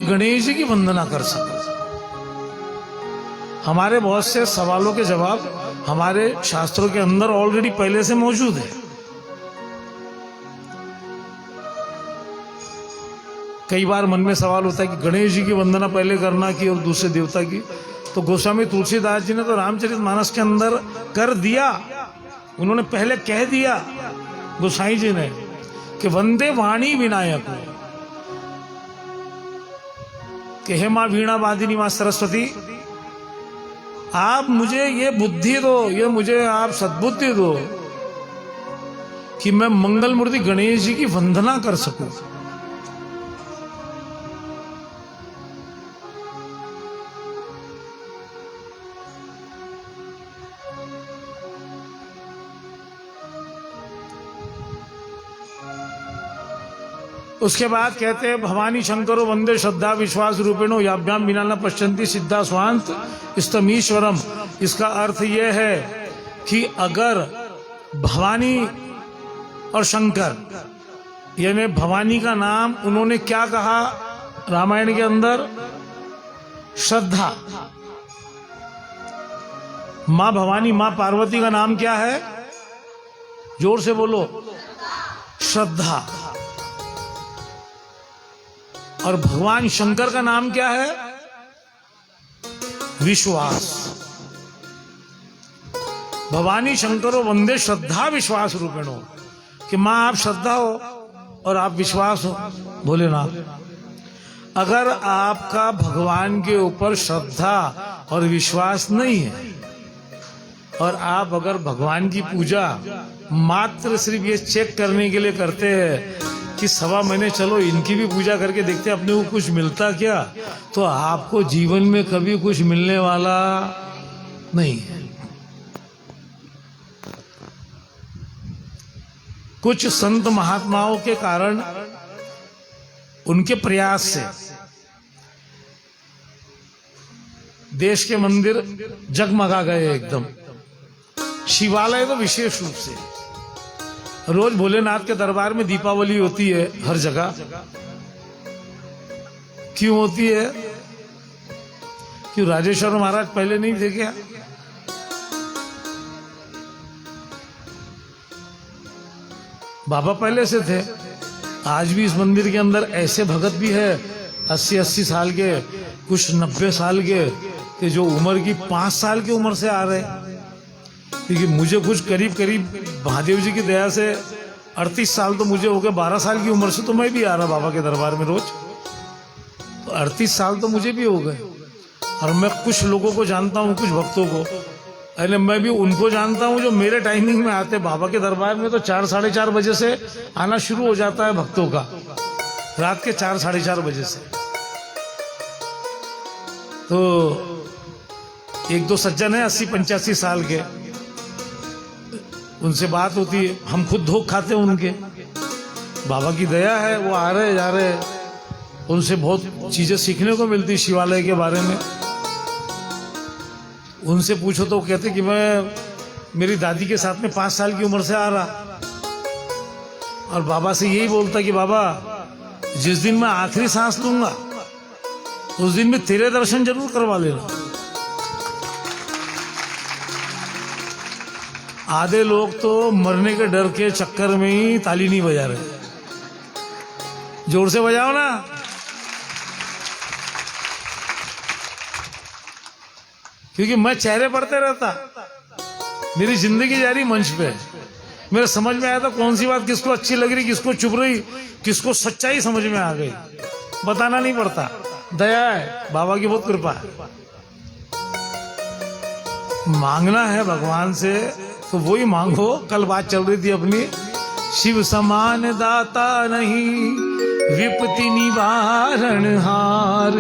गणेश जी की वंदना कर सकूं। हमारे बहुत से सवालों के जवाब हमारे शास्त्रों के अंदर ऑलरेडी पहले से मौजूद है। कई बार मन में सवाल होता है कि गणेश जी की वंदना पहले करना की और दूसरे देवता की, तो गोस्वामी तुलसीदास जी ने तो रामचरितमानस के अंदर कर दिया। उन्होंने पहले कह दिया गोसाई जी ने कि वंदे वाणी विनायक, कि हे मां वीणा वादिनी मां सरस्वती, आप मुझे ये बुद्धि दो, ये मुझे आप सद्बुद्धि दो कि मैं मंगल मूर्ति गणेश जी की वंदना कर सकूं। उसके बाद कहते हैं भवानी शंकरो वंदे श्रद्धा विश्वास रूपेणो याभ्याम बिना न पश्यंती सिद्धा स्वांत स्तमीश्वरम। इसका अर्थ यह है कि अगर भवानी और शंकर, यानी भवानी का नाम उन्होंने क्या कहा रामायण के अंदर? श्रद्धा। मां भवानी मां पार्वती का नाम क्या है? जोर से बोलो, श्रद्धा। और भगवान शंकर का नाम क्या है? विश्वास। भवानी शंकरो वंदे श्रद्धा विश्वास रूपेणो, कि मां आप श्रद्धा हो और आप विश्वास हो भोलेनाथ। अगर आपका भगवान के ऊपर श्रद्धा और विश्वास नहीं है और आप अगर भगवान की पूजा मात्र सिर्फ ये चेक करने के लिए करते हैं कि सवा महीने चलो इनकी भी पूजा करके देखते अपने को कुछ मिलता क्या, तो आपको जीवन में कभी कुछ मिलने वाला नहीं है। कुछ संत महात्माओं के कारण, उनके प्रयास से देश के मंदिर जगमगा गए एकदम। शिवालय तो विशेष रूप से। रोज भोलेनाथ के दरबार में दीपावली होती है हर जगह। क्यों होती है? क्यों राजेश्वर महाराज पहले नहीं थे क्या? बाबा पहले से थे। आज भी इस मंदिर के अंदर ऐसे भगत भी है 80-80 साल के, कुछ 90 साल के, कि जो उम्र की 5 साल की उम्र से आ रहे। क्योंकि मुझे कुछ करीब करीब महादेव जी की दया से 38 साल तो मुझे हो गए, 12 साल की उम्र से तो मैं भी आ रहा बाबा के दरबार में रोज, तो 38 साल तो मुझे भी हो गए। और मैं कुछ लोगों को जानता हूँ, कुछ भक्तों को, अरे मैं भी उनको जानता हूँ जो मेरे टाइमिंग में आते बाबा के दरबार में। तो 4-4:30 बजे से आना शुरू हो जाता है भक्तों का, रात के 4-4:30 बजे से। तो 1-2 सज्जन है 80-85 साल के, उनसे बात होती है। हम खुद धोख खाते हैं उनके, बाबा की दया है वो आ रहे जा रहे, उनसे बहुत चीजें सीखने को मिलती शिवालय के बारे में। उनसे पूछो तो कहते कि मैं मेरी दादी के साथ में 5 साल की उम्र से आ रहा, और बाबा से यही बोलता कि बाबा जिस दिन मैं आखिरी सांस लूंगा उस दिन में तेरे दर्शन जरूर करवा लेना। आधे लोग तो मरने के डर के चक्कर में ही ताली नहीं बजा रहे। जोर से बजाओ ना। क्योंकि मैं चेहरे पढ़ते रहता, मेरी जिंदगी जा रही मंच पे। मेरे समझ में आया था कौन सी बात किसको अच्छी लग रही, किसको चुभ रही, किसको सच्चाई समझ में आ गई। बताना नहीं पड़ता, दया है, बाबा की बहुत कृपा है। मांगना है भगवान से तो वही मांगो। कल बात चल रही थी अपनी, शिव समान दाता नहीं विपत्ति निवारण हार,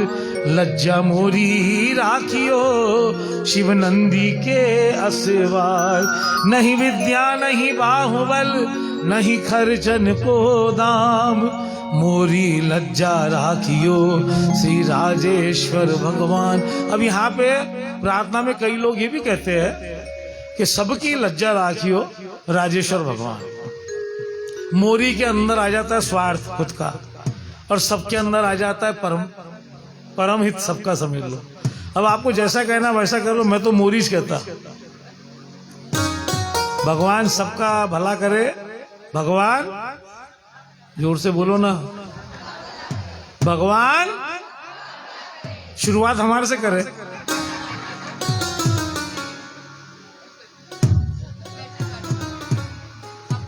लज्जा मोरी राखियो शिव नंदी के असवार। नहीं विद्या नहीं बाहुबल नहीं खर्चन को दाम, मोरी लज्जा राखियो श्री राजेश्वर भगवान। अब यहाँ पे प्रार्थना में कई लोग ये भी कहते हैं कि सबकी लज्जा राखियो राजेश्वर भगवान। मोरी के अंदर आ जाता है स्वार्थ खुद का, और सबके अंदर आ जाता है परम परम हित सबका समझ लो। अब आपको जैसा कहना वैसा कर लो, मैं तो मोरीज कहता। भगवान सबका भला करे, भगवान, जोर से बोलो ना, भगवान शुरुआत हमारे से करे।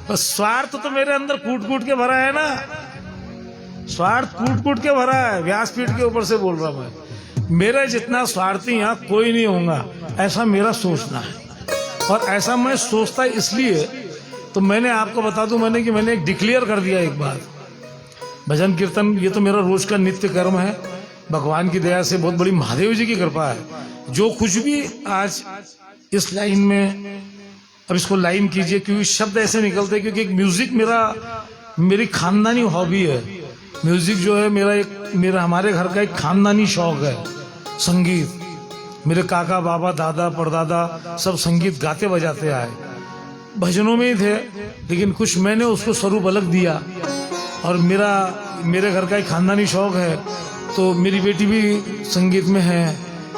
बस स्वार्थ तो मेरे अंदर कूट कूट के भरा है ना, स्वार्थ कूट कूट के भरा है। व्यासपीठ के ऊपर से बोल रहा मैं, मेरा जितना स्वार्थी यहाँ कोई नहीं होगा, ऐसा मेरा सोचना है। और ऐसा मैं सोचता इसलिए तो मैंने आपको बता दूं, मैंने एक डिक्लेयर कर दिया एक बार, भजन कीर्तन ये तो मेरा रोज का नित्य कर्म है। भगवान की दया से, बहुत बड़ी महादेव जी की कृपा है। जो कुछ भी आज इस लाइन में, अब इसको लाइन कीजिए क्योंकि शब्द ऐसे निकलते हैं, क्योंकि एक म्यूजिक मेरी खानदानी हॉबी है। म्यूजिक जो है मेरा हमारे घर का एक खानदानी शौक है, संगीत। मेरे काका बाबा दादा परदादा सब संगीत गाते बजाते आए, भजनों में ही थे, लेकिन कुछ मैंने उसको स्वरूप अलग दिया। और मेरे घर का एक खानदानी शौक है, तो मेरी बेटी भी संगीत में है,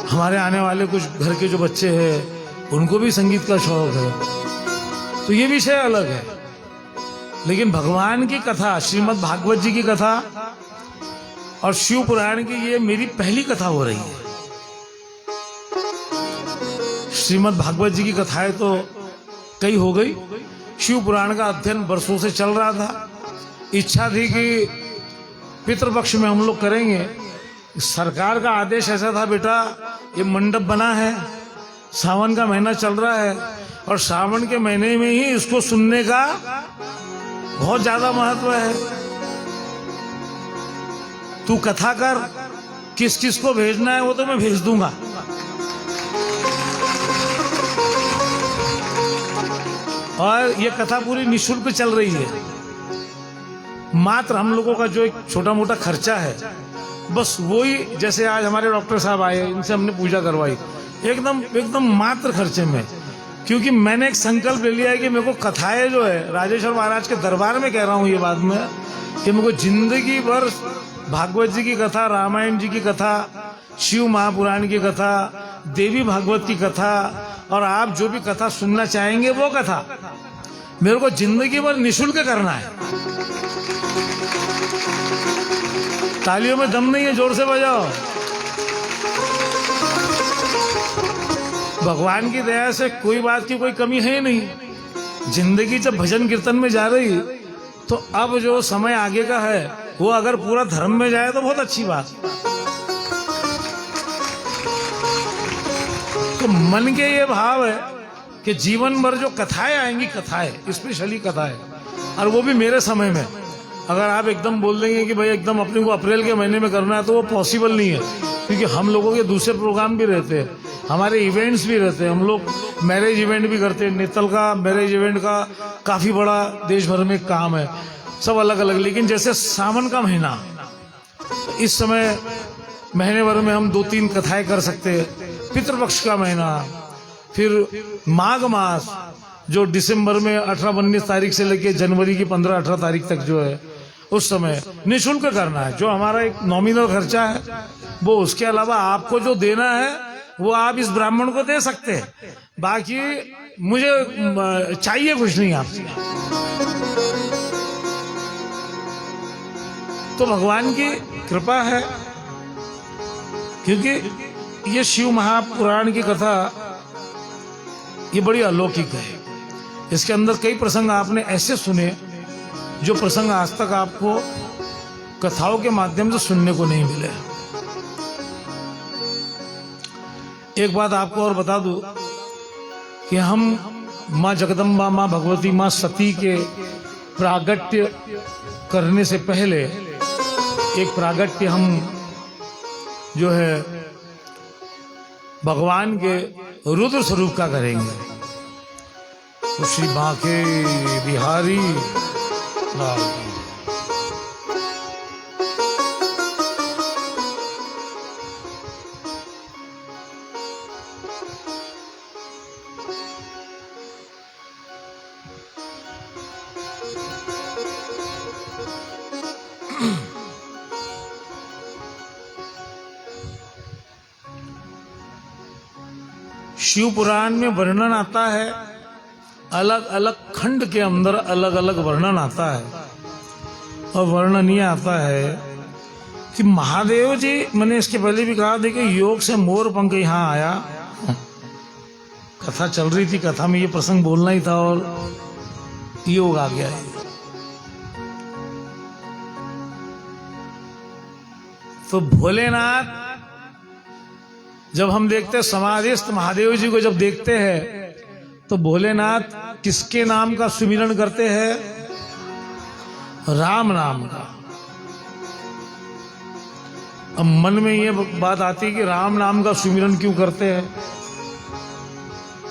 हमारे आने वाले कुछ घर के जो बच्चे हैं उनको भी संगीत का शौक है, तो ये विषय अलग है। लेकिन भगवान की कथा, श्रीमद् भागवत जी की कथा और शिव पुराण की, ये मेरी पहली कथा हो रही है। श्रीमद् भागवत जी की कथाएं तो कई हो गई, शिव पुराण का अध्ययन वर्षों से चल रहा था। इच्छा थी कि पितृपक्ष में हम लोग करेंगे। सरकार का आदेश ऐसा था, बेटा ये मंडप बना है, सावन का महीना चल रहा है और सावन के महीने में ही इसको सुनने का बहुत ज्यादा महत्व है। तू कथा कर, किस किस को भेजना है वो तो मैं भेज दूंगा। और ये कथा पूरी निःशुल्क चल रही है। मात्र हम लोगों का जो एक छोटा मोटा खर्चा है, बस वही, जैसे आज हमारे डॉक्टर साहब आए, इनसे हमने पूजा करवाई, एकदम मात्र खर्चे में। क्योंकि मैंने एक संकल्प ले लिया है कि मेरे को कथाएं जो है, राजेश्वर महाराज के दरबार में कह रहा हूँ ये बात में, कि मेरे को जिंदगी भर भागवत जी की कथा, रामायण जी की कथा, शिव महापुराण की कथा, देवी भागवत की कथा, और आप जो भी कथा सुनना चाहेंगे वो कथा मेरे को जिंदगी भर निःशुल्क करना है। तालियों में दम नहीं है, जोर से बजाओ। भगवान की दया से कोई बात की कोई कमी है नहीं। जिंदगी जब भजन कीर्तन में जा रही, तो अब जो समय आगे का है वो अगर पूरा धर्म में जाए तो बहुत अच्छी बात। तो मन के ये भाव है कि जीवन भर जो कथाएं आएंगी, कथाएं स्पेशली कथाएं, और वो भी मेरे समय में। अगर आप एकदम बोल देंगे कि भाई एकदम अपने को अप्रैल के महीने में करना है, तो वो पॉसिबल नहीं है, क्योंकि हम लोगों के दूसरे प्रोग्राम भी रहते हैं, हमारे इवेंट्स भी रहते हैं। हम लोग मैरिज इवेंट भी करते हैं, नेतल का मैरिज इवेंट का काफी बड़ा देश भर में काम है, सब अलग अलग। लेकिन जैसे सावन का महीना, इस समय महीने भर में हम 2-3 कथाएं कर सकते हैं। पितृपक्ष का महीना, फिर माघ मास जो दिसंबर में 18-19 तारीख से लेकर जनवरी की 15-18 तारीख तक जो है, उस समय निःशुल्क करना है। जो हमारा एक नॉमिनल खर्चा है वो, उसके अलावा आपको जो देना है वो आप इस ब्राह्मण को दे सकते हैं। बाकी मुझे चाहिए कुछ नहीं आपसे। तो भगवान की कृपा है, क्योंकि ये शिव महापुराण की कथा ये बड़ी अलौकिक है। इसके अंदर कई प्रसंग आपने ऐसे सुने जो प्रसंग आज तक आपको कथाओं के माध्यम से सुनने को नहीं मिले। एक बात आपको और बता दूं कि हम माँ जगदम्बा, माँ भगवती, माँ सती के प्रागट्य करने से पहले एक प्रागट्य हम जो है भगवान के रुद्र स्वरूप का करेंगे। तो श्री बांके बिहारी लाल। शिव पुराण में वर्णन आता है, अलग अलग खंड के अंदर अलग अलग वर्णन आता है। और वर्णन ये आता है कि महादेव जी, मैंने इसके पहले भी कहा था कि योग से मोर पंख यहां आया। कथा चल रही थी, कथा में ये प्रसंग बोलना ही था और योग आ गया है। तो भोलेनाथ जब हम देखते हैं, समाधिस्थ महादेव जी को जब देखते हैं तो भोलेनाथ किसके नाम का सुमिरन करते हैं? राम नाम का। अब मन में ये बात आती है कि राम नाम का सुमिरन क्यों करते हैं।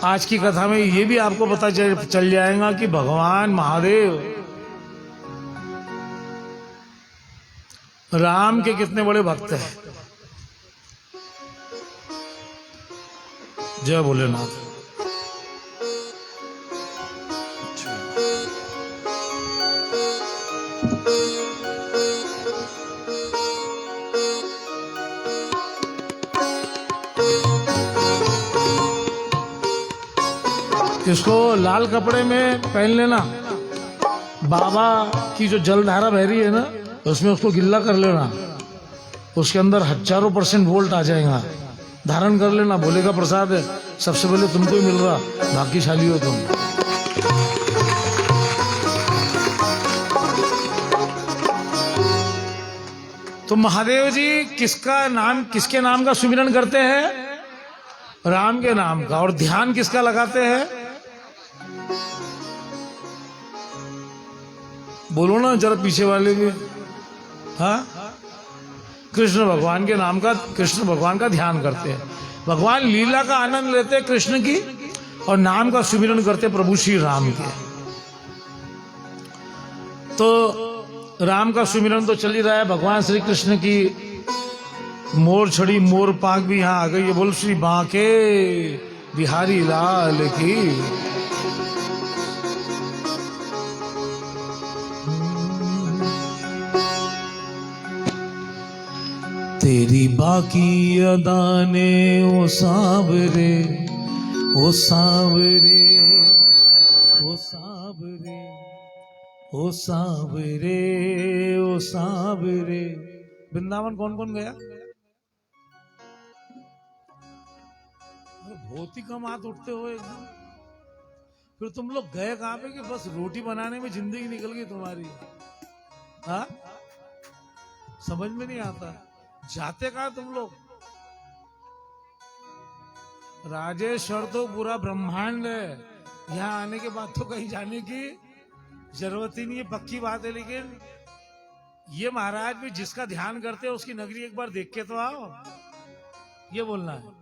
आज की कथा में ये भी आपको पता चल जाएगा कि भगवान महादेव राम के कितने बड़े भक्त हैं। जय भोलेनाथ। इसको लाल कपड़े में पहन लेना, बाबा की जो जलधारा बह रही है ना, उसमें उसको गिल्ला कर लेना, उसके अंदर हजारों % वोल्ट आ जाएगा। धारण कर लेना, भोले का प्रसाद है, सबसे पहले तुमको ही मिल रहा, भाग्यशाली हो तुम। तो महादेव जी किसके नाम का सुमिरन करते हैं? राम के नाम का। और ध्यान किसका लगाते हैं? बोलो ना जरा पीछे वाले भी। हाँ, कृष्ण भगवान के नाम का, कृष्ण भगवान का ध्यान करते हैं। भगवान लीला का आनंद लेते हैं कृष्ण की, और नाम का सुमिरन करते प्रभु श्री राम के। तो राम का सुमिरन तो चल ही रहा है। भगवान श्री कृष्ण की मोर छड़ी मोर पांख भी यहां आ गई है। बोल श्री बांके बिहारी लाल की। तेरी बाकी अदाने ओ सांवरे, ओ सांवरे, ओ सांवरे, ओ सांवरे, ओ सांवरे। वृंदावन कौन कौन गया? बहुत ही कम हाथ उठते हो एकदम। फिर तुम लोग गए कहां पे कि बस रोटी बनाने में जिंदगी निकल गई तुम्हारी? हाँ, समझ में नहीं आता। जाते कहां तुम लोग? राजेश्वर तो पूरा ब्रह्मांड है, यहाँ आने के बाद तो कहीं जाने की जरूरत ही नहीं है, पक्की बात है। लेकिन ये महाराज भी जिसका ध्यान करते हैं उसकी नगरी एक बार देख के तो आओ, ये बोलना है।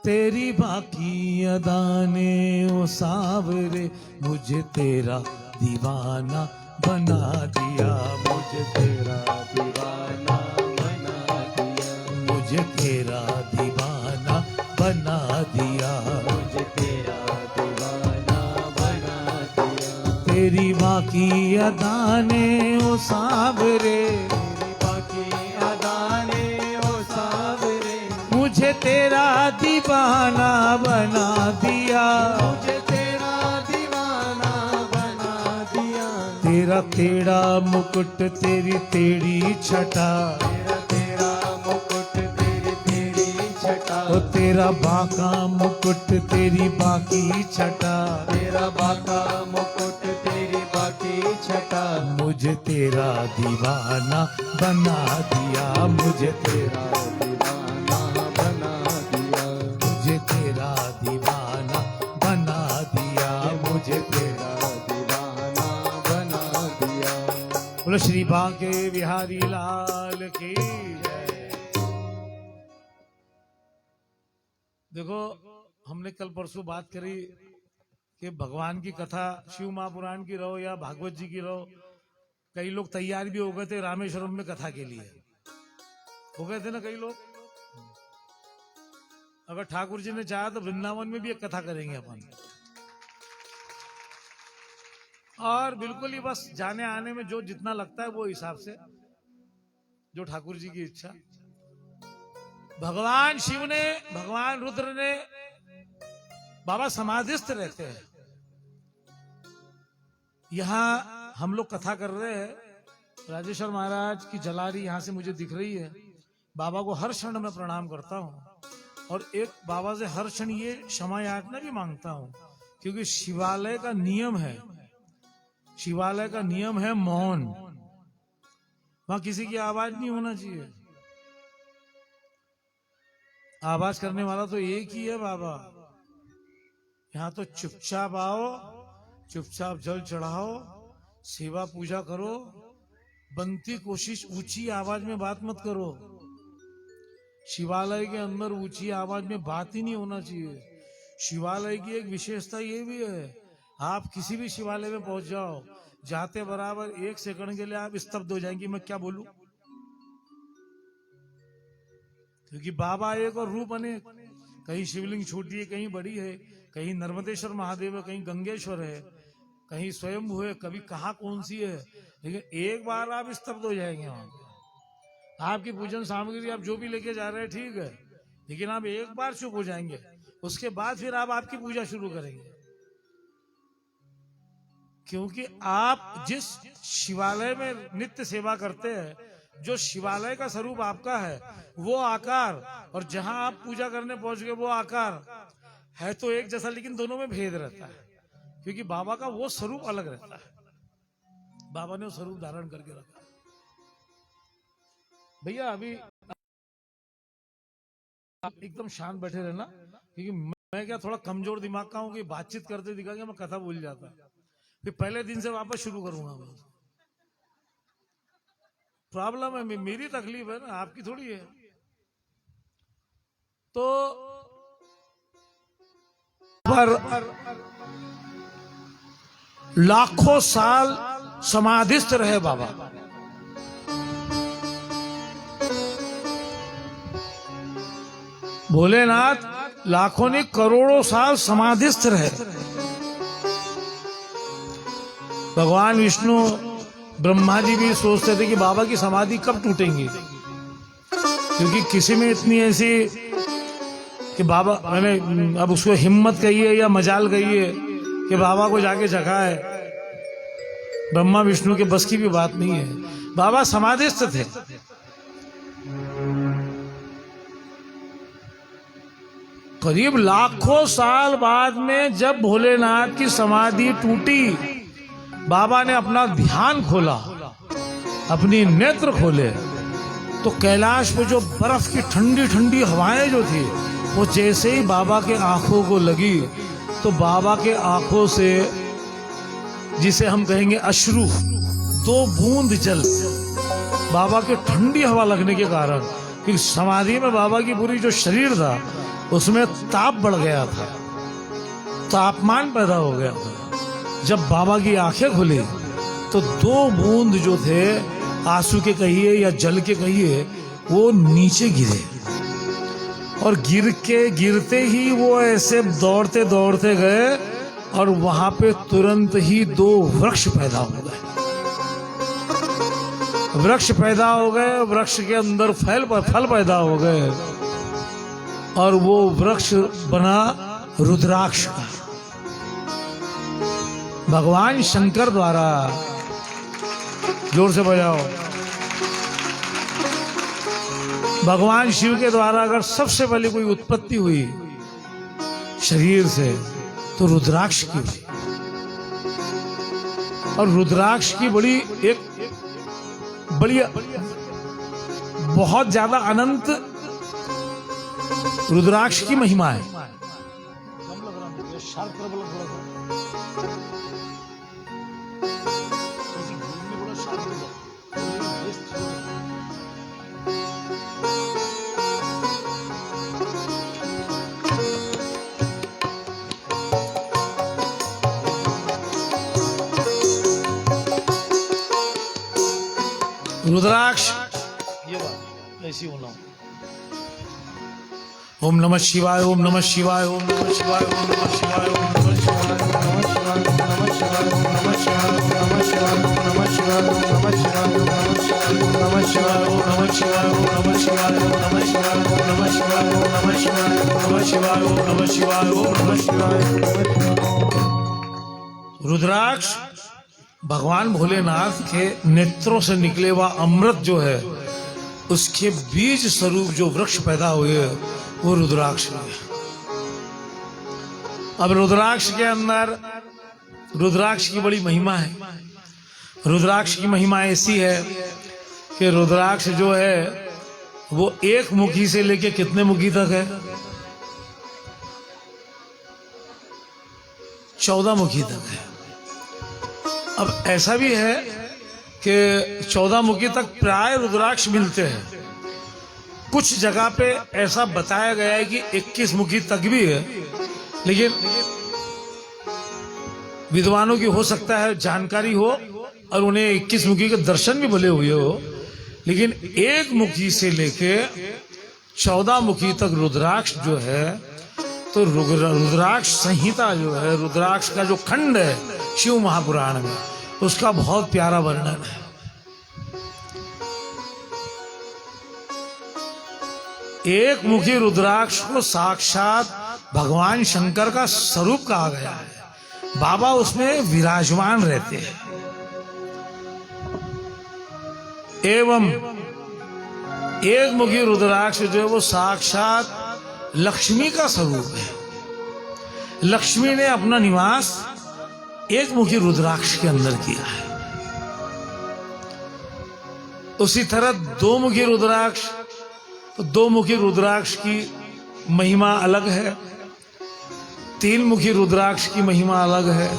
तेरी बाकी अदाने ओ सावरे, मुझे तेरा दीवाना बना दिया, मुझे तेरा दीवाना बना दिया, मुझे तेरा दीवाना बना दिया, मुझे तेरा दीवाना बना दिया। तेरी बाकी अदाने ओ सावरे, तेरी बाकी अदाने ओ सावरे, मुझे तेरा दीवाना बना दिया, मुझे तेरा दीवाना बना दिया। तेरा टेढ़ा मुकुट तेरी टेढ़ी छटा, तेरा टेढ़ा मुकुट तेरी टेढ़ी छटा, ओ तेरा बांका मुकुट तेरी बाकी छटा, तेरा बांका मुकुट तेरी बाकी छटा। मुझे तेरा दीवाना बना दिया, मुझे तेरा दीवाना बना दिया, मुझे तेरा दीवाना बना दिया, मुझे तेरा दीवाना बना दिया। बोलो श्री बांके बिहारी लाल की जय। देखो, हमने कल परसों बात करी कि भगवान की कथा शिव महापुराण की रहो या भागवत जी की रहो, कई लोग तैयार भी हो गए थे रामेश्वरम में कथा के लिए, हो गए थे ना कई लोग। अगर ठाकुर जी ने चाहा तो वृंदावन में भी एक कथा करेंगे अपन, और बिल्कुल ही बस जाने आने में जो जितना लगता है वो हिसाब से, जो ठाकुर जी की इच्छा। भगवान शिव ने, भगवान रुद्र ने, बाबा समाधिस्थ रहते हैं। यहां हम लोग कथा कर रहे हैं, राजेश्वर महाराज की जलारी यहां से मुझे दिख रही है। बाबा को हर क्षण में प्रणाम करता हूं और एक बाबा से हर क्षण ये क्षमा याचना भी मांगता हूं, क्योंकि शिवालय का नियम है, शिवालय का नियम है मौन। वहां किसी की आवाज नहीं होना चाहिए। आवाज करने वाला तो एक ही है बाबा। यहां तो चुपचाप आओ, चुपचाप जल चढ़ाओ, सेवा पूजा करो, बनती कोशिश ऊंची आवाज में बात मत करो। शिवालय के अंदर ऊंची आवाज में बात ही नहीं होना चाहिए। शिवालय की एक विशेषता ये भी है, आप किसी भी शिवालय में पहुंच जाओ, जाते बराबर 1 सेकंड के लिए आप स्तब्ध हो जाएंगे, मैं क्या बोलूं, क्योंकि बाबा एक और रूप अनेक। कहीं शिवलिंग छोटी है, कहीं बड़ी है, कहीं नर्मदेश्वर महादेव है, कहीं गंगेश्वर है, कहीं स्वयंभू है, कभी कहाँ कौन सी है, लेकिन एक बार आप स्तब्ध हो जाएंगे। वहां आपकी पूजन सामग्री आप जो भी लेके जा रहे हैं ठीक है, लेकिन आप एक बार चुप हो जाएंगे, उसके बाद फिर आप आपकी पूजा शुरू करेंगे। क्योंकि आप जिस शिवालय में नित्य सेवा करते हैं, जो शिवालय का स्वरूप आपका है वो आकार, और जहां आप पूजा करने पहुंच गए वो आकार है तो एक जैसा, लेकिन दोनों में भेद रहता है, क्योंकि बाबा का वो स्वरूप अलग रहता है। बाबा ने वो स्वरूप धारण करके रखा। भैया अभी आप एकदम शांत बैठे रहना, क्योंकि मैं क्या थोड़ा कमजोर दिमाग का हूं कि बातचीत करते दिखा मैं कथा भूल जाता, फिर पहले दिन से वापस शुरू करूंगा। प्रॉब्लम है, मेरी तकलीफ है ना, आपकी थोड़ी है। तो पर लाखों साल समाधिस्थ रहे बाबा। भोलेनाथ लाखों ने करोड़ों साल समाधिस्थ रहे। भगवान विष्णु ब्रह्मा जी भी सोचते थे कि बाबा की समाधि कब टूटेंगी, क्योंकि किसी में इतनी ऐसी कि बाबा, मैंने अब उसको हिम्मत कहिए या मजाल कहिए कि बाबा को जाके जगाए, ब्रह्मा विष्णु के बस की भी बात नहीं है। बाबा समाधिस्थ थे। करीब लाखों साल बाद में जब भोलेनाथ की समाधि टूटी, बाबा ने अपना ध्यान खोला, अपनी नेत्र खोले, तो कैलाश पे जो बर्फ की ठंडी ठंडी हवाएं जो थी वो जैसे ही बाबा के आंखों को लगी, तो बाबा के आंखों से, जिसे हम कहेंगे अश्रु, 2 बूंद जल बाबा के ठंडी हवा लगने के कारण, क्योंकि समाधि में बाबा की पूरी जो शरीर था उसमें ताप बढ़ गया था, तापमान पैदा हो गया था। जब बाबा की आंखें खुली तो 2 बूंद जो थे, आंसू के कहिए या जल के कहिए, वो नीचे गिरे, और गिरते ही वो ऐसे दौड़ते दौड़ते गए और वहां पे तुरंत ही 2 वृक्ष पैदा हो गए। वृक्ष पैदा हो गए, वृक्ष के अंदर फल पैदा हो गए, और वो वृक्ष बना रुद्राक्ष का। भगवान शंकर द्वारा, जोर से बजाओ, भगवान शिव के द्वारा अगर सबसे पहले कोई उत्पत्ति हुई शरीर से तो रुद्राक्ष की हुई। और रुद्राक्ष की बड़ी बहुत ज्यादा अनंत रुद्राक्ष की महिमा है। रुद्राक्ष ये बात ऐसी होना। ओम नमः शिवाय, ओम नमः शिवाय, ओम नमः शिवाय, ओम नमः शिवाय, ओम नमः शिवाय, ओम नमः शिवाय, ओम नमः शिवाय, ओम नमः शिवाय, ओम नमः शिवाय, ओम नमः शिवाय, ओम नमः शिवाय, ओम नमः शिवाय, ओम नमः शिवाय, ओम नमः शिवाय, ओम नमः शिवाय, ओम नमः शिवाय, ओम नमः शिवाय, ओम नमः शिवाय, ओम नमः शिवाय, ओम नमः शिवाय, ओम नमः शिवाय। रुद्राक्ष भगवान भोलेनाथ के नेत्रों से निकले हुआ अमृत जो है, उसके बीज स्वरूप जो वृक्ष पैदा हुए वो रुद्राक्ष हुए। अब रुद्राक्ष के अंदर रुद्राक्ष की बड़ी महिमा है। रुद्राक्ष की महिमा ऐसी है कि रुद्राक्ष जो है वो एक मुखी से लेके कितने मुखी तक है? 14 मुखी तक है। अब ऐसा भी है कि 14 मुखी तक प्राय रुद्राक्ष मिलते हैं। कुछ जगह पे ऐसा बताया गया है कि 21 मुखी तक भी है, लेकिन विद्वानों की हो सकता है जानकारी हो और उन्हें 21 मुखी के दर्शन भी भले हुए हो, लेकिन एक मुखी से लेके 14 मुखी तक रुद्राक्ष जो है, तो रुद्राक्ष संहिता जो है, रुद्राक्ष का जो खंड है शिव महापुराण में, उसका बहुत प्यारा वर्णन है। एक मुखी रुद्राक्ष को साक्षात भगवान शंकर का स्वरूप कहा गया है। बाबा उसमें विराजमान रहते हैं। एवं एक मुखी रुद्राक्ष जो है वो साक्षात लक्ष्मी का स्वरूप है। लक्ष्मी ने अपना निवास एक मुखी रुद्राक्ष के अंदर किया है। उसी तरह दो मुखी रुद्राक्ष, तो दो मुखी रुद्राक्ष की महिमा अलग है, 3 मुखी रुद्राक्ष की महिमा अलग है,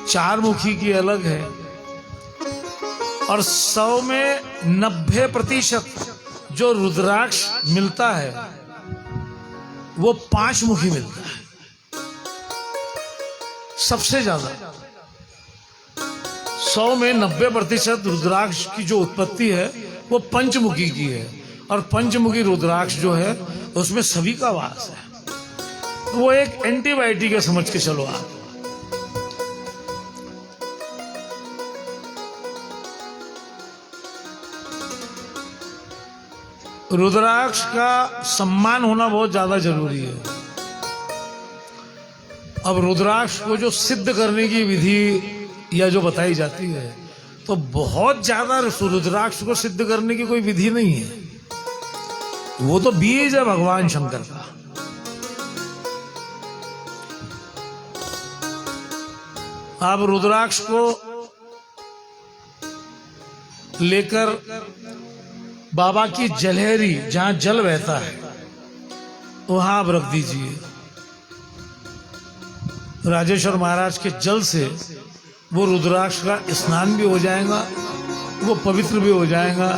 4 मुखी की अलग है, और 100 में 90% जो रुद्राक्ष मिलता है वो 5 मुखी मिलता है। सबसे ज्यादा 100 में 90% रुद्राक्ष की जो उत्पत्ति है वो पंचमुखी की है, और पंचमुखी रुद्राक्ष जो है उसमें सभी का वास है। वो एक एंटीबायोटिक है, समझ के चलो आप। रुद्राक्ष का सम्मान होना बहुत ज्यादा जरूरी है। अब रुद्राक्ष को जो सिद्ध करने की विधि या जो बताई जाती है, तो बहुत ज्यादा रुद्राक्ष को सिद्ध करने की कोई विधि नहीं है। वो तो बीज है भगवान शंकर का। आप रुद्राक्ष को लेकर बाबा की जलहरी, जहां जल बहता है, वहां आप रख दीजिए। राजेश्वर महाराज के जल से वो रुद्राक्ष का स्नान भी हो जाएगा, वो पवित्र भी हो जाएगा।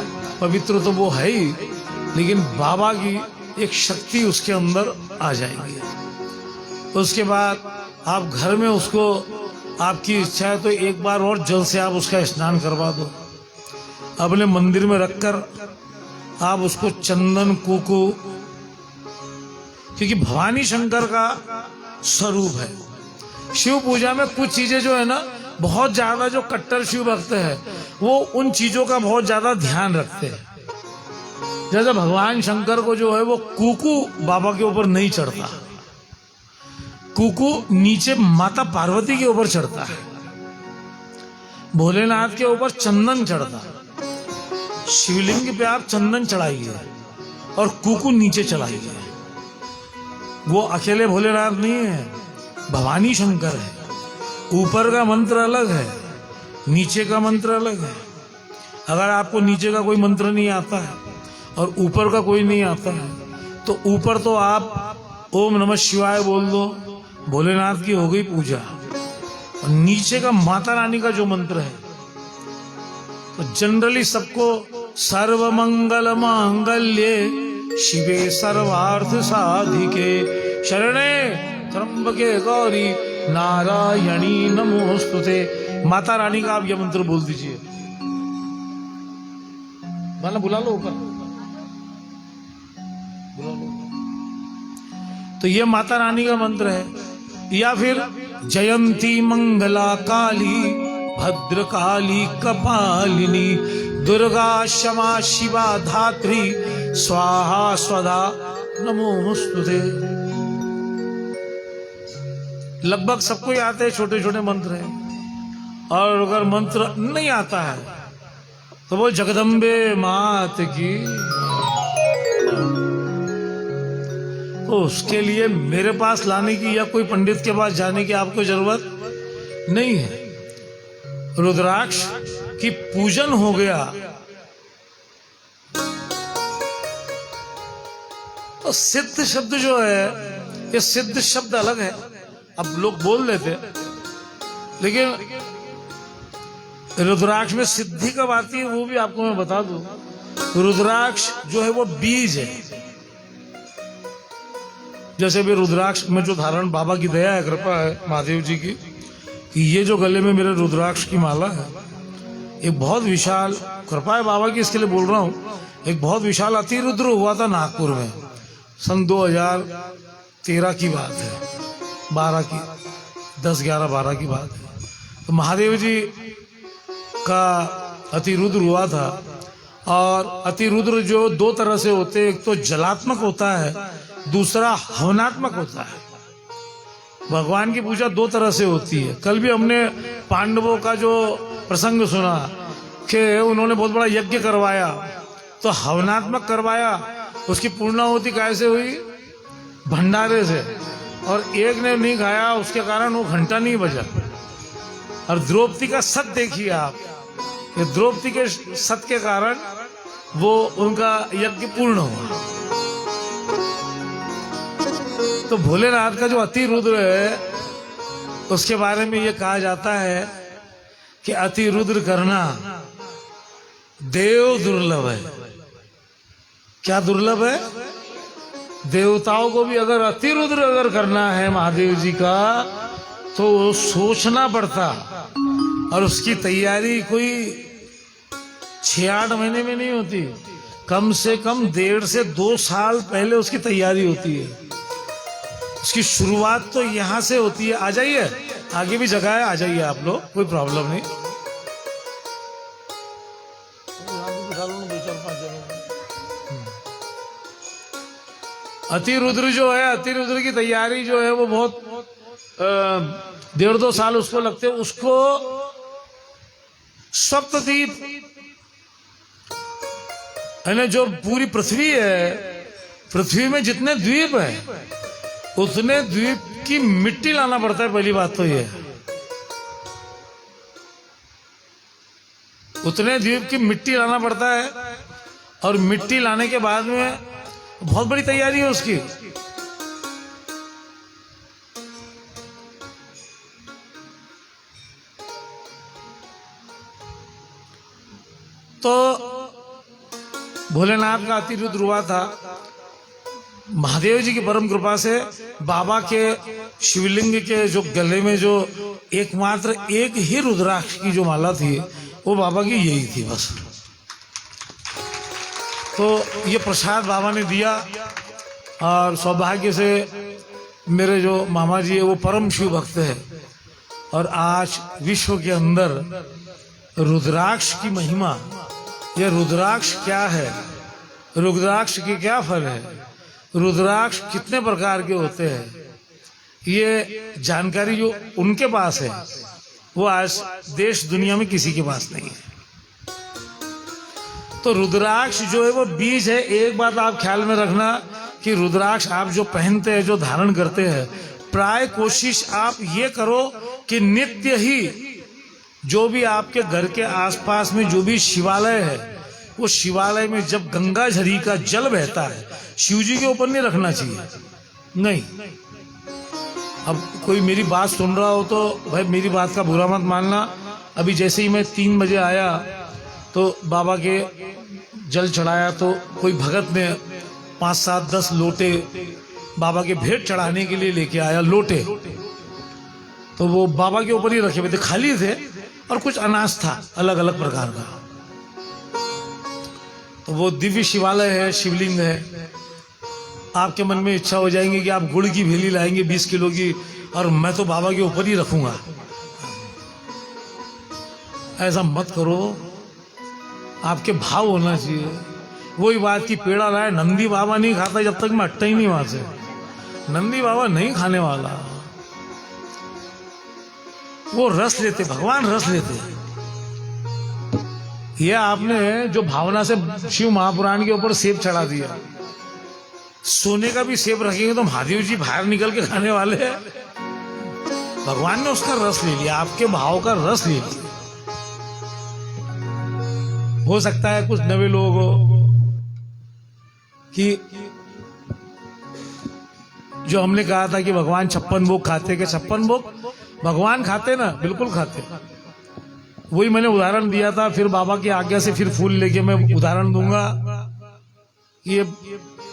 पवित्र तो वो है ही, लेकिन बाबा की एक शक्ति उसके अंदर आ जाएगी। उसके बाद आप घर में उसको, आपकी इच्छा है तो एक बार और जल से आप उसका स्नान करवा दो। अपने मंदिर में रखकर आप उसको चंदन, कुकू, क्योंकि भवानी शंकर का स्वरूप है। शिव पूजा में कुछ चीजें जो है ना, बहुत ज्यादा जो कट्टर शिव भक्त है वो उन चीजों का बहुत ज्यादा ध्यान रखते हैं। जैसे भगवान शंकर को जो है वो कुकू बाबा के ऊपर नहीं चढ़ता, कुकू नीचे माता पार्वती के ऊपर चढ़ता है। भोलेनाथ के ऊपर चंदन चढ़ता है। शिवलिंग पे आप चंदन चढ़ाइए और कुकू नीचे चढ़ाइए। वो अकेले भोलेनाथ नहीं है, भवानी शंकर है। ऊपर का मंत्र अलग है, नीचे का मंत्र अलग है। अगर आपको नीचे का कोई मंत्र नहीं आता है और ऊपर का कोई नहीं आता है, तो ऊपर तो आप ओम नमः शिवाय बोल दो, भोलेनाथ की हो गई पूजा। और नीचे का माता रानी का जो मंत्र है, तो जनरली सबको सर्व मंगल मांगल्ये शिवे सर्वार्थ साधिके शरणे त्र्यंबके गौरी नारायणी नमोस्तुते। माता रानी का आप यह मंत्र बोल दीजिए। माना बुला लो ऊपर, बुला लो। तो ये माता रानी का मंत्र है। या फिर जयंती मंगला काली भद्रकाली कपालिनी दुर्गा क्षमा शिवा धात्री स्वाहा स्वधा नमोस्तुते। लगभग सबको ही आते हैं, छोटे छोटे मंत्र हैं। और अगर मंत्र नहीं आता है तो वो जगदम्बे मात की, तो उसके लिए मेरे पास लाने की या कोई पंडित के पास जाने की आपको जरूरत नहीं है। रुद्राक्ष की पूजन हो गया तो सिद्ध शब्द जो है, ये सिद्ध शब्द अलग है। अब लोग बोल लेते, लेकिन रुद्राक्ष में सिद्धि कब आती है वो भी आपको मैं बता दूं। रुद्राक्ष जो है वो बीज है। जैसे भी रुद्राक्ष में जो धारण, बाबा की दया है, कृपा है महादेव जी की, कि ये जो गले में मेरे रुद्राक्ष की माला है, एक बहुत विशाल कृपा है बाबा की, इसके लिए बोल रहा हूँ। एक बहुत विशाल अतिरुद्र हुआ था नागपुर में, सन 2013 की बात है, 12 की, 10, 11, 12 की बात है। तो महादेव जी का अतिरुद्र हुआ था। और अतिरुद्र जो दो तरह से होते हैं, एक तो जलात्मक होता है, दूसरा हवनात्मक होता है। भगवान की पूजा दो तरह से होती है। कल भी हमने पांडवों का जो प्रसंग सुना कि उन्होंने बहुत बड़ा यज्ञ करवाया, तो हवनात्मक करवाया, उसकी पूर्णाहुति कैसे हुई? भंडारे से। और एक ने नहीं खाया, उसके कारण वो घंटा नहीं बजा। और द्रौपदी का सत देखिए आप, ये द्रौपदी के सत के कारण वो उनका यज्ञ पूर्ण हुआ। तो भोलेनाथ का जो अतिरुद्र है, उसके बारे में ये कहा जाता है कि अतिरुद्र करना देव दुर्लभ है। क्या दुर्लभ है? देवताओं को भी अगर अतिरुद्र अगर करना है महादेव जी का, तो सोचना पड़ता, और उसकी तैयारी कोई 6-8 महीने में नहीं होती, कम से कम 1.5 से 2 साल पहले उसकी तैयारी होती है। उसकी शुरुआत तो यहाँ से होती है। आ जाइए, आगे भी जगह है, आ जाइए आप लोग, कोई प्रॉब्लम नहीं। अतिरुद्र जो है, अतिरुद्र की तैयारी जो है वो बहुत 1.5-2 साल उसको लगते हैं। उसको सप्तद्वीप यानी जो पूरी पृथ्वी है, पृथ्वी में जितने द्वीप है उतने द्वीप की मिट्टी लाना पड़ता है। पहली बात तो ये, उतने द्वीप की मिट्टी लाना पड़ता है। और मिट्टी लाने के बाद में बहुत बड़ी तैयारी है उसकी। तो भोलेनाथ का अतिरुद्र हुआ था। महादेव जी की परम कृपा से बाबा के शिवलिंग के जो गले में जो एकमात्र एक ही रुद्राक्ष की जो माला थी, वो बाबा की यही थी बस। तो ये प्रसाद बाबा ने दिया, और सौभाग्य से मेरे जो मामा जी है वो परम शिव भक्त है। और आज विश्व के अंदर रुद्राक्ष की महिमा, यह रुद्राक्ष क्या है, रुद्राक्ष के क्या फल है, रुद्राक्ष कितने प्रकार के होते हैं, ये जानकारी जो उनके पास है वो आज देश दुनिया में किसी के पास नहीं है। तो रुद्राक्ष जो है वो बीज है। एक बात आप ख्याल में रखना कि रुद्राक्ष आप जो पहनते हैं, जो धारण करते हैं, प्राय कोशिश आप ये करो कि नित्य ही जो भी आपके घर के आसपास में जो भी शिवालय है, वो शिवालय में जब गंगा झरी का जल बहता है, शिव जी के ऊपर नहीं रखना चाहिए। नहीं, अब कोई मेरी बात सुन रहा हो तो भाई मेरी बात का बुरा मत मानना। अभी जैसे ही मैं 3 बजे आया तो बाबा के जल चढ़ाया, तो कोई भगत ने 5, 7, 10 लोटे बाबा के भेंट चढ़ाने के लिए लेके आया, लोटे। तो वो बाबा के ऊपर ही रखे हुए थे, खाली थे, और कुछ अनाज था अलग अलग प्रकार का। तो वो दिव्य शिवालय है, शिवलिंग है। आपके मन में इच्छा हो जाएंगे कि आप गुड़ की भेली लाएंगे 20 किलो की, और मैं तो बाबा के ऊपर ही रखूंगा। ऐसा मत करो, आपके भाव होना चाहिए। वही बात की पेड़ा लाए, नंदी बाबा नहीं खाता जब तक मैं हटता ही नहीं वहां से। नंदी बाबा नहीं खाने वाला, वो रस लेते, भगवान रस लेते। ये आपने जो भावना से शिव महापुराण के ऊपर सेब चढ़ा दिया, सोने का भी सेब रखेंगे तो महादेव जी बाहर निकल के खाने वाले हैं। भगवान ने उसका रस ले लिया, आपके भाव का रस ले लिया। हो सकता है कुछ नवे लोग हो कि जो हमने कहा था कि भगवान 56 भोग खाते, के 56 भोग भगवान खाते ना, बिल्कुल खाते। वही मैंने उदाहरण दिया था, फिर बाबा की आज्ञा से फिर फूल लेके मैं उदाहरण दूंगा। ये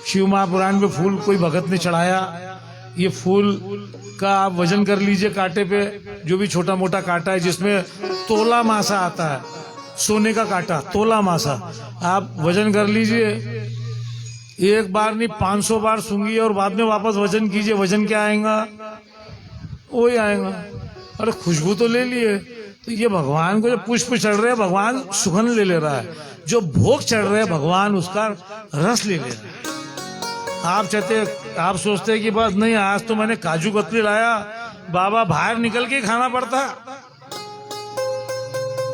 शिव महापुराण पे फूल कोई भगत ने चढ़ाया, ये फूल का आप वजन कर लीजिए कांटे पे, जो भी छोटा मोटा कांटा है जिसमें तोला मासा आता है, सोने का कांटा तोला मासा, आप वजन कर लीजिए। एक बार नहीं 500 बार सूंघिए और बाद में वापस वजन कीजिए, वजन क्या आएगा? वही आएगा। अरे खुशबू तो ले लिए। तो ये भगवान को जो पुष्प चढ़ रहे हैं, भगवान सुगंध ले रहा है, जो भोग चढ़ रहे हैं भगवान उसका रस ले रहा है। आप सोचते हैं कि बस नहीं, आज तो मैंने काजू कतली लाया, बाबा बाहर निकल के खाना पड़ता,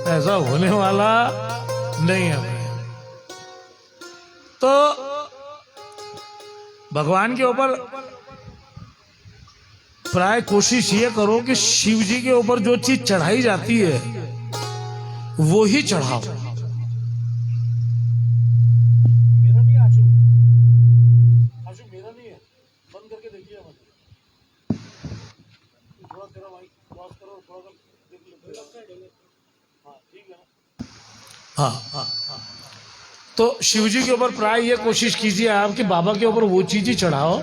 ऐसा होने वाला नहीं है। तो भगवान के ऊपर प्राय कोशिश ये करो कि शिव जी के ऊपर जो चीज चढ़ाई जाती है वो ही चढ़ाओ। मेरा नहीं, आशु मेरा नहीं है, बंद करके देखिए मत, थोड़ा तेरा माइक क्रॉस करो, थोड़ा देख लो। हाँ ठीक है। हाँ। तो शिव जी के ऊपर प्राय ये कोशिश कीजिए आप कि बाबा के ऊपर वो चीज ही चढ़ाओ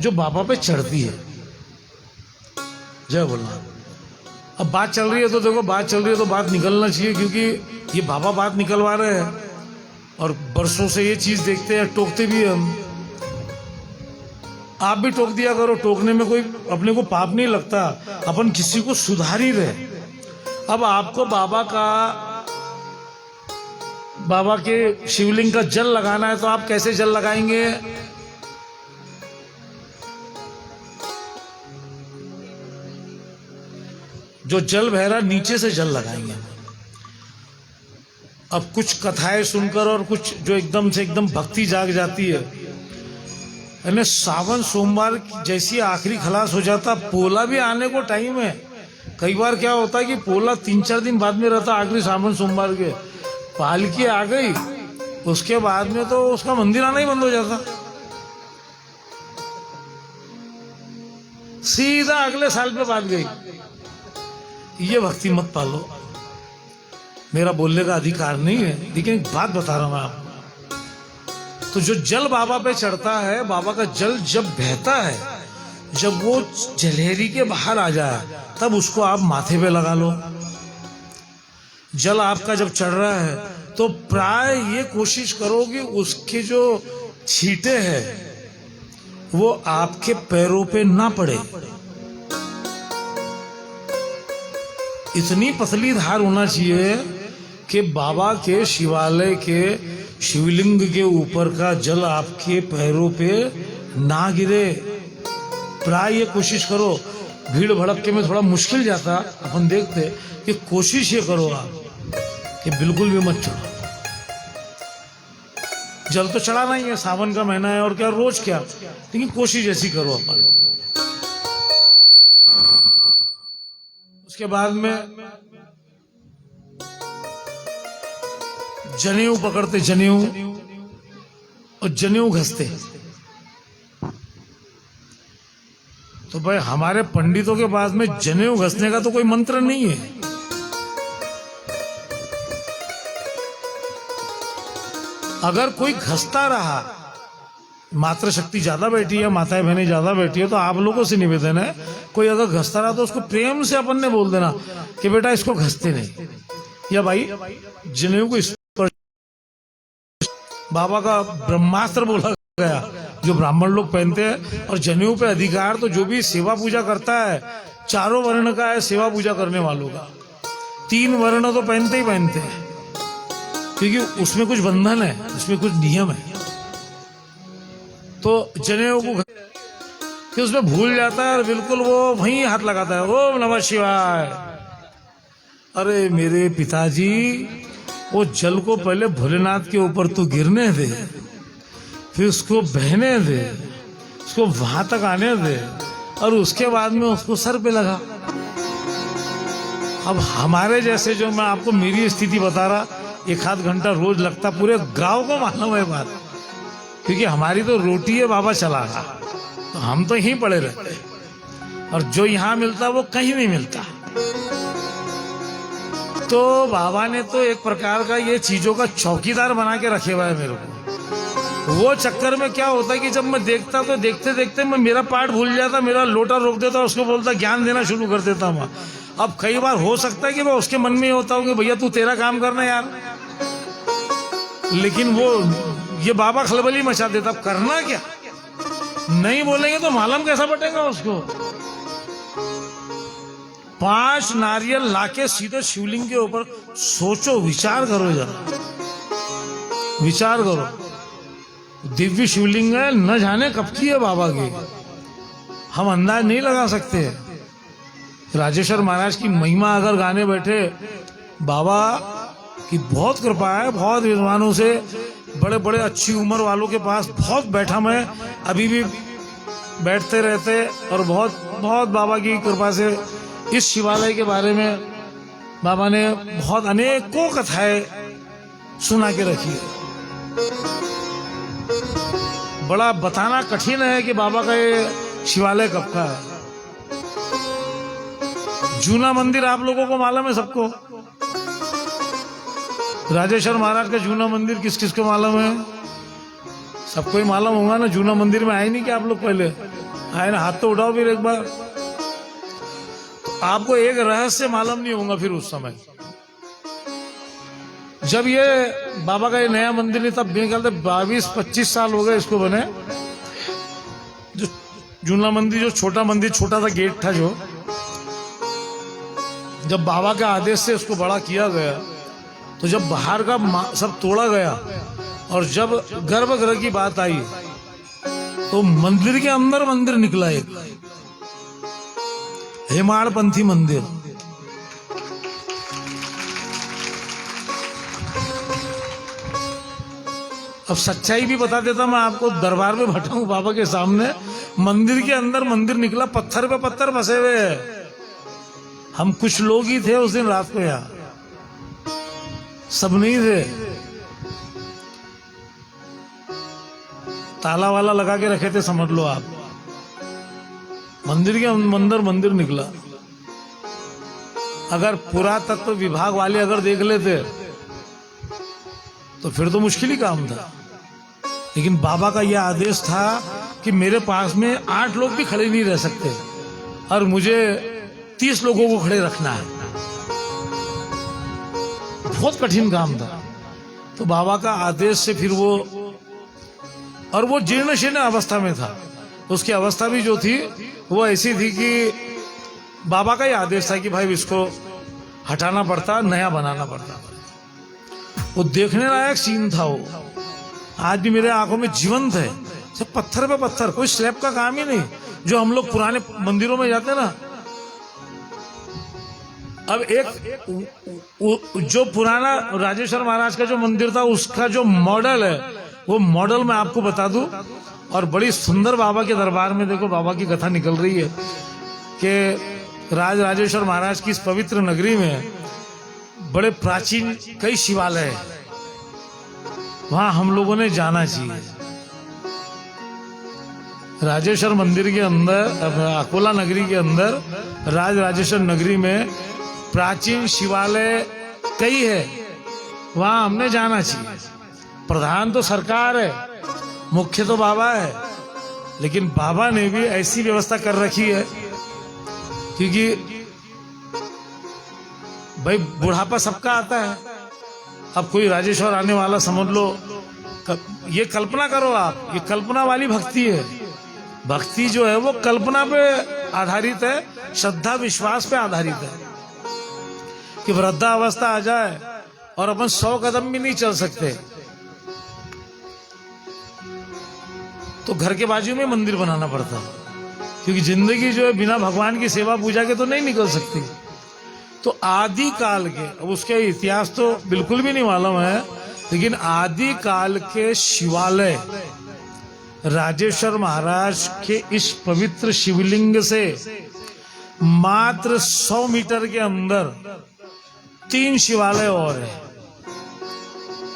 जो बाबा पे चढ़ती है। जय बोलना। अब बात चल रही है तो देखो, बात चल रही है तो बात निकलना चाहिए, क्योंकि ये बाबा बात निकलवा रहे हैं और बरसों से ये चीज देखते हैं, टोकते भी हैं हम। आप भी टोक दिया करो, टोकने में कोई अपने को पाप नहीं लगता, अपन किसी को सुधार ही रहे। अब आपको बाबा के शिवलिंग का जल लगाना है, तो आप कैसे जल लगाएंगे? जो जल बह रहा नीचे से जल लगाएंगे। अब कुछ कथाएं सुनकर और कुछ जो एकदम भक्ति जाग जाती है, यानी सावन सोमवार जैसी आखिरी खलास हो जाता, पोला भी आने को टाइम है। कई बार क्या होता है कि पोला 3-4 दिन बाद में रहता, आखिरी सावन सोमवार के पालकी आ गई, उसके बाद में तो उसका मंदिर आना ही बंद हो जाता, सीधा अगले साल पे बात गई। ये भक्ति मत पालो, मेरा बोलने का अधिकार नहीं है, लेकिन एक बात बता रहा हूं मैं आपको। तो जो जल बाबा पे चढ़ता है, बाबा का जल जब बहता है, जब वो जलेरी के बाहर आ जाए, तब उसको आप माथे पे लगा लो। जल आपका जब चढ़ रहा है तो प्राय ये कोशिश करो कि उसके जो छींटे हैं वो आपके पैरों पे ना पड़े। इतनी पतली धार होना चाहिए कि बाबा के शिवालय के शिवलिंग के ऊपर का जल आपके पैरों पे ना गिरे। प्राय ये कोशिश करो, भीड़ भड़के में थोड़ा मुश्किल जाता, अपन देखते कि कोशिश ये करो आप कि बिल्कुल भी मत चढ़ो। जल तो चढ़ाना ही है, सावन का महीना है और क्या रोज क्या, लेकिन कोशिश ऐसी करो अपन। उसके बाद में जनेऊ पकड़ते, जनेऊ और जनेऊ घसते। तो भाई हमारे पंडितों के पास में जनेऊ घसने का तो कोई मंत्र नहीं है। अगर कोई घसता रहा, मातृ शक्ति ज्यादा बैठी है, माताएं बहनें ज्यादा बैठी है, तो आप लोगों से निवेदन है, कोई अगर घसता रहा तो उसको प्रेम से अपन ने बोल देना कि बेटा इसको घसते नहीं, या भाई जनेऊ को स्पर्श। बाबा का ब्रह्मास्त्र बोला गया जो ब्राह्मण लोग पहनते हैं। और जनेऊ पे अधिकार तो जो भी सेवा पूजा करता है, चारों वर्ण का है सेवा पूजा करने वालों का, 3 वर्ण तो पहनते ही पहनते हैं। क्योंकि उसमें कुछ बंधन है, उसमें कुछ नियम है। तो जनेऊ को कि उसमें भूल जाता है और बिल्कुल वो वहीं हाथ लगाता है, ओम नमः शिवाय। अरे मेरे पिताजी, वो जल को पहले भोलेनाथ के ऊपर तो गिरने दे, फिर उसको बहने दे, उसको वहां तक आने दे, और उसके बाद में उसको सर पे लगा। अब हमारे जैसे, जो मैं आपको मेरी स्थिति बता रहा, 1-8 घंटा रोज लगता, पूरे गांव को मालूम है बात, क्योंकि हमारी तो रोटी है बाबा चला रहा, तो हम तो यहीं पड़े रहते, और जो यहाँ मिलता वो कहीं नहीं मिलता। तो बाबा ने तो एक प्रकार का ये चीजों का चौकीदार बना के रखे हुआ है मेरे को। वो चक्कर में क्या होता है कि जब मैं देखता तो देखते देखते मैं मेरा पाठ भूल जाता, मेरा लोटा रोक देता, उसको बोलता, ज्ञान देना शुरू कर देता मैं। अब कई बार हो सकता है कि मैं उसके मन में होता हूँ कि भैया तू तेरा काम करना यार, लेकिन वो ये बाबा खलबली मचा देता। अब करना क्या, नहीं बोलेंगे तो मालूम कैसा बटेगा उसको। 5 नारियल लाके सीधे शिवलिंग के ऊपर, सोचो, विचार करो जरा, विचार करो। दिव्य शिवलिंग है, न जाने कब की है बाबा की, हम अंदाज नहीं लगा सकते। राजेश्वर महाराज की महिमा अगर गाने बैठे, बाबा की बहुत कृपा है, बहुत विद्वानों से, बड़े बड़े अच्छी उम्र वालों के पास बहुत बैठा, मैं अभी भी बैठते रहते, और बहुत बहुत बाबा की कृपा से इस शिवालय के बारे में बाबा ने बहुत अनेकों कथाएं सुना के रखी है। बड़ा बताना कठिन है कि बाबा का ये शिवालय कब का है। जूना मंदिर आप लोगों को मालूम है सबको, राजेश्वर महाराज का जूना मंदिर किस किस को मालूम है? सबको ही मालूम होगा ना। जूना मंदिर में आए नहीं क्या आप लोग? पहले आए ना, हाथ तो उठाओ फिर एक बार। तो आपको एक रहस्य मालूम नहीं होगा फिर उस समय, जब ये बाबा का ये नया मंदिर नहीं, तब मेरे ख्याल से 22-25 साल हो गए इसको बने। जो जूना मंदिर, जो छोटा मंदिर, छोटा सा गेट था, जो जब बाबा के आदेश से उसको बड़ा किया गया, तो जब बाहर का सब तोड़ा गया और जब गर्भगृह की बात आई, तो मंदिर के अंदर मंदिर निकला, एक हेमाड़पंथी मंदिर। अब सच्चाई भी बता देता मैं आपको, दरबार में बैठा हूं बाबा के सामने, मंदिर के अंदर मंदिर निकला, पत्थर पे पत्थर बसे हुए हैं। हम कुछ लोग ही थे उस दिन रात को यहाँ, सब नहीं थे। ताला वाला लगा के रखे थे, समझ लो आप। मंदिर के अंदर मंदिर निकला। अगर पुरातत्व विभाग वाले अगर देख लेते तो फिर तो मुश्किल ही काम था, लेकिन बाबा का यह आदेश था कि मेरे पास में 8 लोग भी खड़े नहीं रह सकते और मुझे 30 लोगों को खड़े रखना है। बहुत कठिन काम था। तो बाबा का आदेश से फिर वो, और वो जीर्ण शीर्ण अवस्था में था, उसकी अवस्था भी जो थी वो ऐसी थी कि बाबा का ही आदेश था कि भाई इसको हटाना पड़ता, नया बनाना पड़ता। वो देखने लायक सीन था। वो आज भी मेरे आंखों में जीवंत है। सब पत्थर पे पत्थर, कोई स्लैब का काम ही नहीं, जो हम लोग पुराने मंदिरों में जाते ना। अब एक जो पुराना राजेश्वर महाराज का जो मंदिर था, उसका जो मॉडल है, वो मॉडल मैं आपको बता दूं। और बड़ी सुंदर बाबा के दरबार में देखो बाबा की कथा निकल रही है कि राजेश्वर महाराज की इस पवित्र नगरी में बड़े प्राचीन कई शिवालय हैं, वहां हम लोगों ने जाना चाहिए। राजेश्वर मंदिर के अंदर, अकोला नगरी के अंदर, राजेश्वर नगरी में प्राचीन शिवालय कई है, वहां हमने जाना चाहिए। प्रधान तो सरकार है, मुख्य तो बाबा है, लेकिन बाबा ने भी ऐसी व्यवस्था कर रखी है, क्योंकि भाई बुढ़ापा सबका आता है। अब कोई राजेश्वर आने वाला, समझ लो, ये कल्पना करो आप, ये कल्पना वाली भक्ति है। भक्ति जो है वो कल्पना पे आधारित है, श्रद्धा विश्वास पे आधारित है कि वृद्धावस्था आ जाए और अपन 100 कदम भी नहीं चल सकते, तो घर के बाजू में मंदिर बनाना पड़ता, क्योंकि जिंदगी जो है बिना भगवान की सेवा पूजा के तो नहीं निकल सकती। तो आदि काल के, अब उसके इतिहास तो बिल्कुल भी नहीं मालूम है, लेकिन आदि काल के शिवालय राजेश्वर महाराज के इस पवित्र शिवलिंग से मात्र 100 मीटर के अंदर 3 शिवालय और है।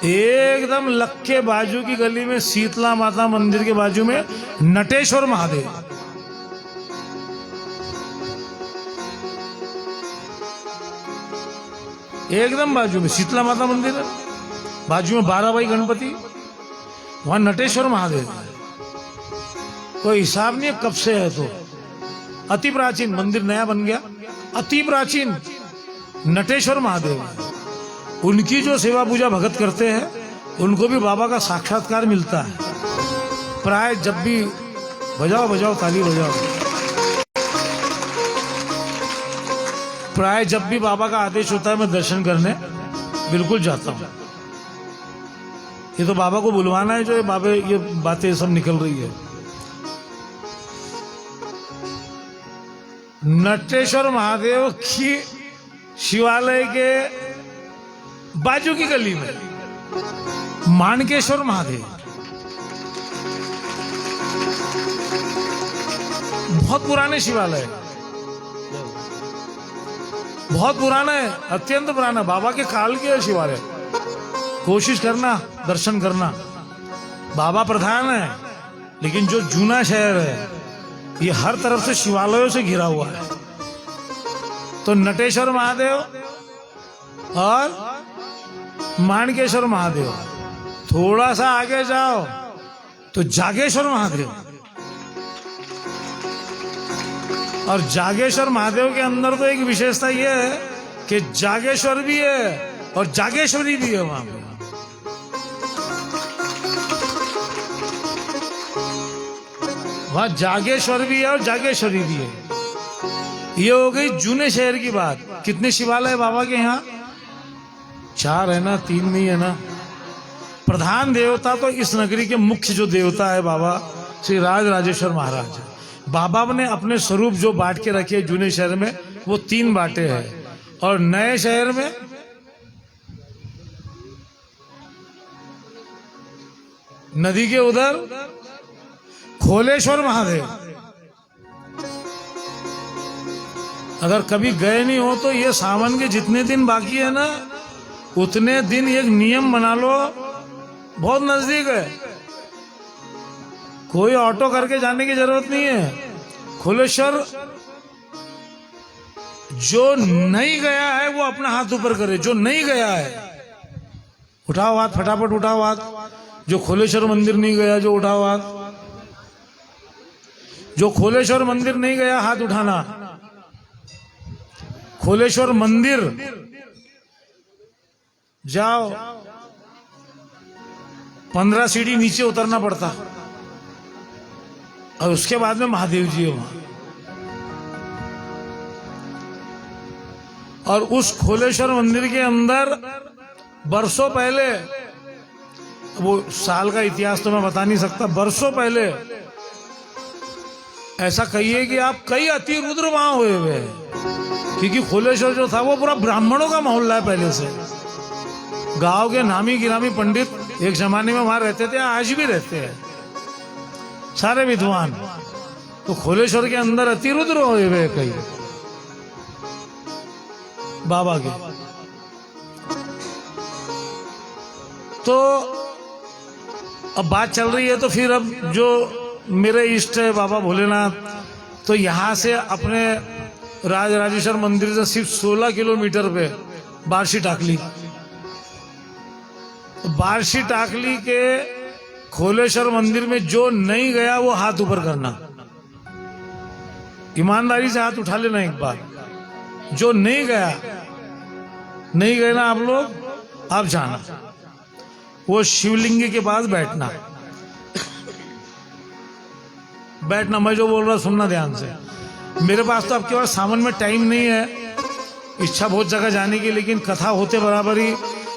एकदम लक्के बाजू की गली में शीतला माता मंदिर के बाजू में नटेश्वर महादेव, एकदम बाजू में शीतला माता मंदिर है, बाजू में 12 भाई गणपति, वहां नटेश्वर महादेव है। कोई हिसाब नहीं है कब से है, तो अति प्राचीन मंदिर, नया बन गया, अति प्राचीन नटेश्वर महादेव है। उनकी जो सेवा पूजा भगत करते हैं उनको भी बाबा का साक्षात्कार मिलता है। प्राय जब भी बजाओ बजाओ ताली बजाओ, प्राय जब भी बाबा का आदेश होता है मैं दर्शन करने बिल्कुल जाता हूं। ये तो बाबा को बुलवाना है, जो बाबा ये बातें सब निकल रही है। नटेश्वर महादेव की शिवालय के बाजू की गली में माणकेश्वर महादेव, बहुत पुराने शिवालय, बहुत पुराना है, अत्यंत पुराना, बाबा के काल के शिवालय। कोशिश करना दर्शन करना। बाबा प्रधान है, लेकिन जो जूना शहर है ये हर तरफ से शिवालयों से घिरा हुआ है। तो नटेश्वर महादेव और माणकेश्वर महादेव, थोड़ा सा आगे जाओ तो जागेश्वर महादेव, और जागेश्वर महादेव के अंदर तो एक विशेषता यह है कि जागेश्वर भी है और जागेश्वरी भी है। वहां पे वहां जागेश्वर भी है और जागेश्वरी भी है। ये हो गई जूने शहर की बात। कितने शिवालय बाबा के यहाँ? 4 है ना, 3 नहीं है ना। प्रधान देवता तो इस नगरी के मुख्य जो देवता है बाबा श्री राज राजेश्वर महाराज। बाबा ने अपने स्वरूप जो बांट के रखे जूने शहर में वो 3 बांटे हैं, और नए शहर में नदी के उधर खोलेश्वर महादेव। अगर कभी गए नहीं हो तो ये सावन के जितने दिन बाकी है ना, उतने दिन एक नियम बना लो, बहुत नजदीक है, कोई ऑटो करके जाने की जरूरत नहीं है। खोलेश्वर जो नहीं गया है वो अपना हाथ ऊपर करे, जो नहीं गया है उठाओ हाथ, फटाफट उठाओ हाथ। जो खोलेश्वर मंदिर नहीं गया जो उठाओ हाथ। जो खोलेश्वर मंदिर नहीं गया हाथ उठाना। खोलेश्वर मंदिर जाओ, 15 सीढ़ी नीचे उतरना पड़ता, और उसके बाद में महादेव जी है वहां। और उस खोलेश्वर मंदिर के अंदर बरसों पहले, वो साल का इतिहास तो मैं बता नहीं सकता, बरसों पहले ऐसा कहिए कि आप कई अति रुद्र वहां हुए हुए हैं, क्योंकि खोलेश्वर जो था वो पूरा ब्राह्मणों का मोहल्ला है पहले से। गांव के नामी गिरामी पंडित एक जमाने में वहां रहते थे, आज भी रहते हैं सारे विद्वान। तो खोलेश्वर के अंदर अति रुद्र हुए हुए कई बाबा के। तो अब बात चल रही है, तो फिर अब जो मेरे इष्ट है बाबा भोलेनाथ, तो यहाँ से अपने राज राजेश्वर मंदिर से सिर्फ 16 किलोमीटर पे बारशी टाकली। बारशी टाकली के खोलेश्वर मंदिर में जो नहीं गया वो हाथ ऊपर करना, ईमानदारी से हाथ उठा लेना एक बार। जो नहीं गया, नहीं गए ना आप लोग, आप जाना वो शिवलिंग के पास बैठना। बैठना, मैं जो बोल रहा सुनना ध्यान से। मेरे पास तो आपके पास सावन में टाइम नहीं है, इच्छा बहुत जगह जाने की, लेकिन कथा होते बराबर ही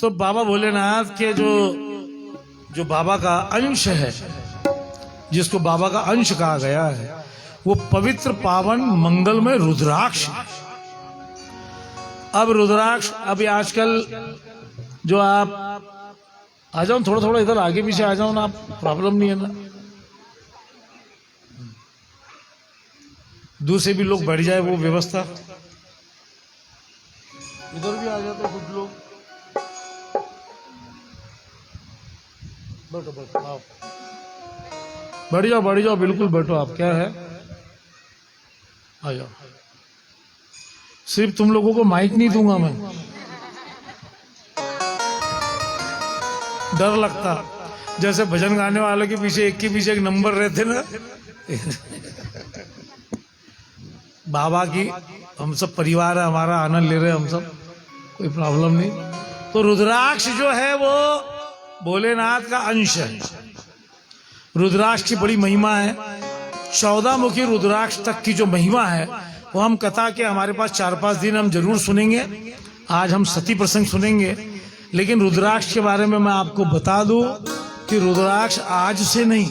तो बाबा भोलेनाथ के जो बाबा का अंश है, जिसको बाबा का अंश कहा गया है, वो पवित्र पावन मंगलमय रुद्राक्ष है। अब रुद्राक्ष अभी आजकल जो आप आ जाओ, थोड़ा थोड़ा इधर आगे पीछे आ जाओ ना, आप प्रॉब्लम नहीं है ना, दूसरे भी लोग बढ़ जाए वो व्यवस्था, इधर भी आ जाते कुछ लोग। बैठो बैठो, आओ, बढ़ जाओ बिल्कुल बैठो। आप क्या है, आ जाओ। सिर्फ तुम लोगों को माइक नहीं दूंगा मैं, डर लगता, जैसे भजन गाने वाले के पीछे एक के पीछे एक नंबर रहते ना। बाबा की हम सब परिवार है, हमारा आनंद ले रहे हैं हम सब, कोई प्रॉब्लम नहीं। तो रुद्राक्ष जो है वो भोलेनाथ का अंश है। रुद्राक्ष की बड़ी महिमा है। 14 मुखी रुद्राक्ष तक की जो महिमा है वो हम कथा के हमारे पास 4-5 दिन हम जरूर सुनेंगे। आज हम सती प्रसंग सुनेंगे, लेकिन रुद्राक्ष के बारे में मैं आपको बता दूं कि रुद्राक्ष आज से नहीं,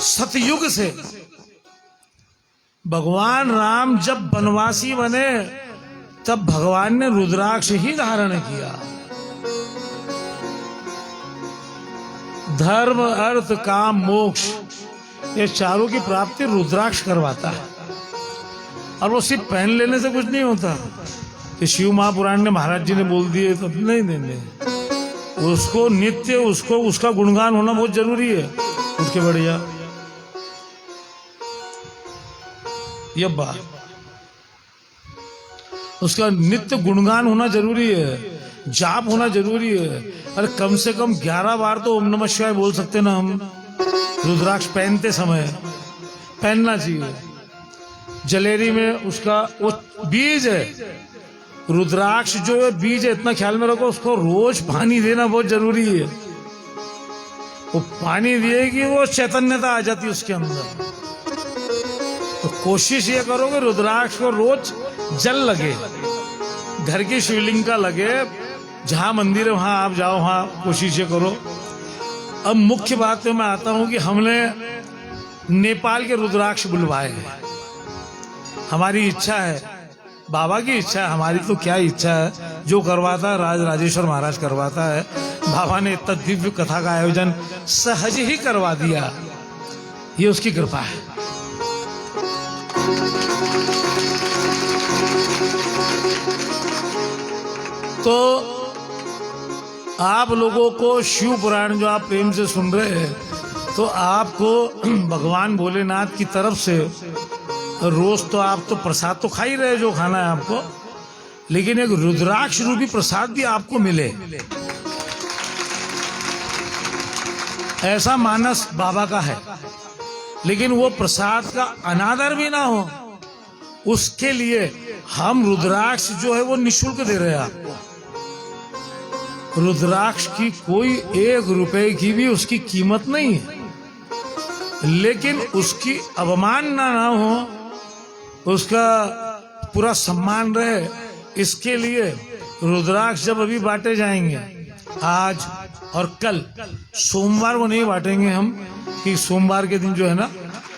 सतयुग से, भगवान राम जब वनवासी बने तब भगवान ने रुद्राक्ष ही धारण किया। धर्म अर्थ काम मोक्ष ये चारों की प्राप्ति रुद्राक्ष करवाता है। और वो सिर्फ पहन लेने से कुछ नहीं होता कि शिव महापुराण ने महाराज जी ने बोल दिए तो नहीं, उसको नित्य उसका गुणगान होना बहुत जरूरी है। उठ के बढ़िया ये बात, उसका नित्य गुणगान होना जरूरी है, जाप होना जरूरी है। अरे कम से कम 11 बार तो ओम नमः शिवाय बोल सकते ना हम, रुद्राक्ष पहनते समय पहनना चाहिए। जलेरी में उसका वो बीज है, रुद्राक्ष जो है बीज है, इतना ख्याल में रखो, उसको रोज पानी देना बहुत जरूरी है। वो पानी दिएगी वो चैतन्यता आ जाती है उसके अंदर। तो कोशिश ये करो कि रुद्राक्ष को रोज जल लगे, घर की शिवलिंग का लगे, जहां मंदिर है वहां आप जाओ, वहां कोशिश ये करो। अब मुख्य बात पे मैं आता हूं कि हमने नेपाल के रुद्राक्ष बुलवाए हैं। हमारी इच्छा है, बाबा की इच्छा है, हमारी तो क्या इच्छा है, जो करवाता है राज राजेश्वर महाराज करवाता है। बाबा ने इतना दिव्य कथा का आयोजन सहज ही करवा दिया, ये उसकी कृपा है। तो आप लोगों को शिव पुराण जो आप प्रेम से सुन रहे हैं, तो आपको भगवान भोलेनाथ की तरफ से रोज तो आप तो प्रसाद तो खा ही रहे जो खाना है आपको, लेकिन एक रुद्राक्ष रूपी प्रसाद भी आपको मिले, ऐसा मानस बाबा का है। लेकिन वो प्रसाद का अनादर भी ना हो, उसके लिए हम रुद्राक्ष जो है वो निःशुल्क दे रहे हैं आपको। रुद्राक्ष की कोई 1 रुपए की भी उसकी कीमत नहीं है, लेकिन उसकी अवमानना ना हो, उसका पूरा सम्मान रहे, इसके लिए रुद्राक्ष जब अभी बांटे जाएंगे, आज और कल, सोमवार को नहीं बांटेंगे हम, कि सोमवार के दिन जो है ना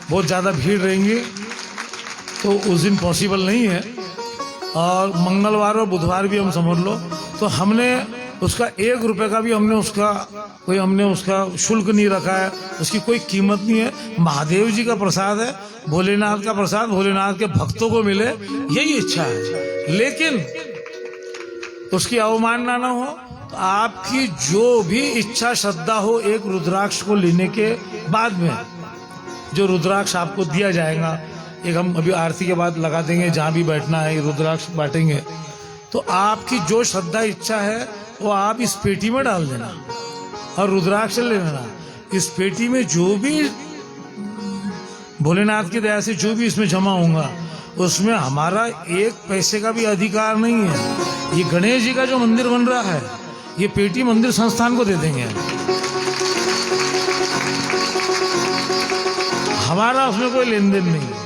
बहुत ज्यादा भीड़ रहेंगी, तो उस दिन पॉसिबल नहीं है। और मंगलवार और बुधवार भी हम समझ लो, तो हमने उसका 1 रुपए का भी हमने उसका शुल्क नहीं रखा है, उसकी कोई कीमत नहीं है। महादेव जी का प्रसाद है, भोलेनाथ का प्रसाद भोलेनाथ के भक्तों को मिले, यही इच्छा है। लेकिन उसकी अवमानना ना हो, तो आपकी जो भी इच्छा श्रद्धा हो, एक रुद्राक्ष को लेने के बाद में जो रुद्राक्ष आपको दिया जाएगा, एक हम अभी आरती के बाद लगा देंगे, जहां भी बैठना है रुद्राक्ष बांटेंगे, तो आपकी जो श्रद्धा इच्छा है वो आप इस पेटी में डाल देना और रुद्राक्ष ले लेना। इस पेटी में जो भी भोलेनाथ की दया से जो भी इसमें जमा होगा, उसमें हमारा 1 पैसे का भी अधिकार नहीं है। ये गणेश जी का जो मंदिर बन रहा है, ये पेटी मंदिर संस्थान को दे देंगे, हमारा उसमें कोई लेन देन नहीं है।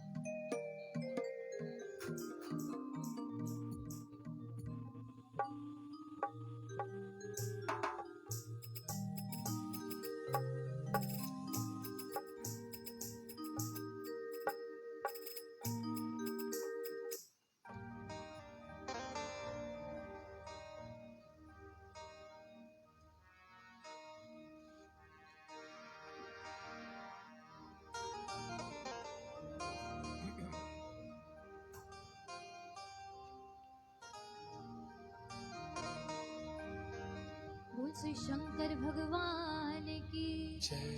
श्री शंकर भगवान की जय।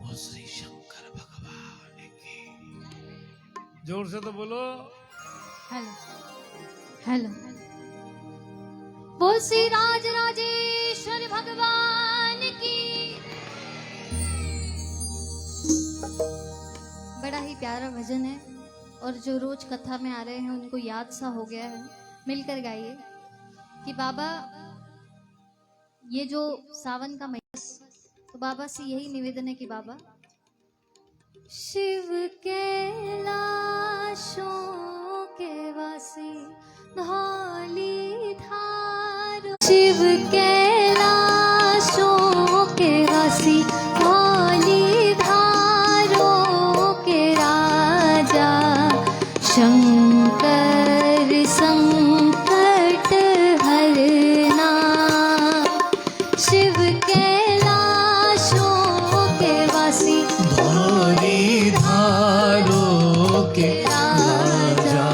वो श्री शंकर भगवान की। जोर से तो बोलो। Hello hello. बोल श्री राज राजेश्वर भगवान की। बड़ा ही प्यारा भजन है और जो रोज कथा में आ रहे हैं उनको याद सा हो गया है। मिलकर गाइए कि बाबा ये जो सावन का महीना, तो बाबा से यही निवेदन है कि बाबा शिव कैलाशों के वासी धौली धारो, शिव कैलाशों के वासी धौली धारों के राजा शंकर संकट हरना। शिव कैलाशों के वासी धौली धारों के राजा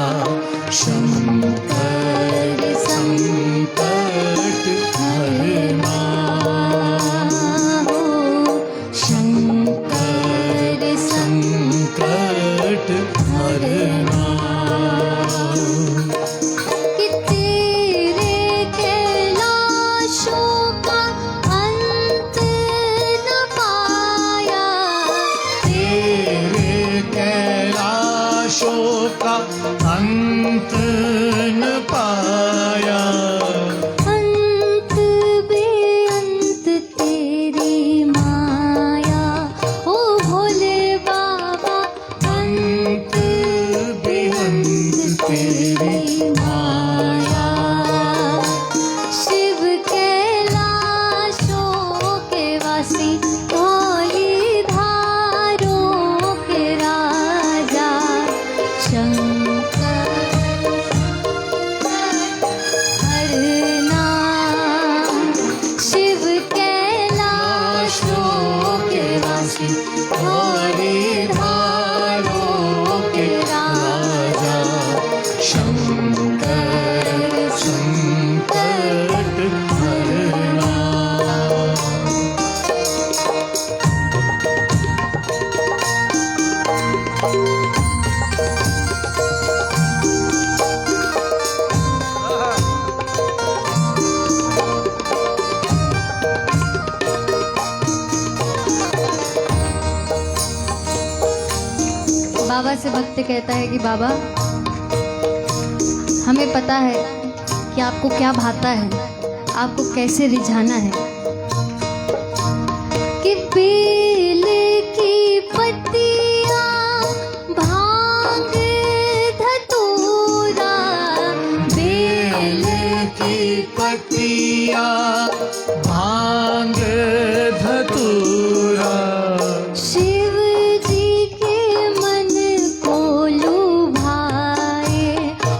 शंकर संकट हरना। हो शंकर संकट हरना। कि तेरे कैलाशों का अंत न पाया, तेरे कैलाशों का अंत न पाया। अंत बेअंत तेरी माया। ओ भोले बाबा अंत बेअंत तेरी माया। शिव कैलाशों के वासी धौली धारों के राजा शंकर हरना। शिव कैलाशों के वासी धौली धारों के राजा शंकर संकट हरना। बाबा से भक्त कहता है कि बाबा हमें पता है कि आपको क्या भाता है, आपको कैसे रिझाना है। कि बेल की पत्तियां भांग धतूरा, बेल की पत्तियां भांग धतूरा। शिव जी के मन को लुभाए।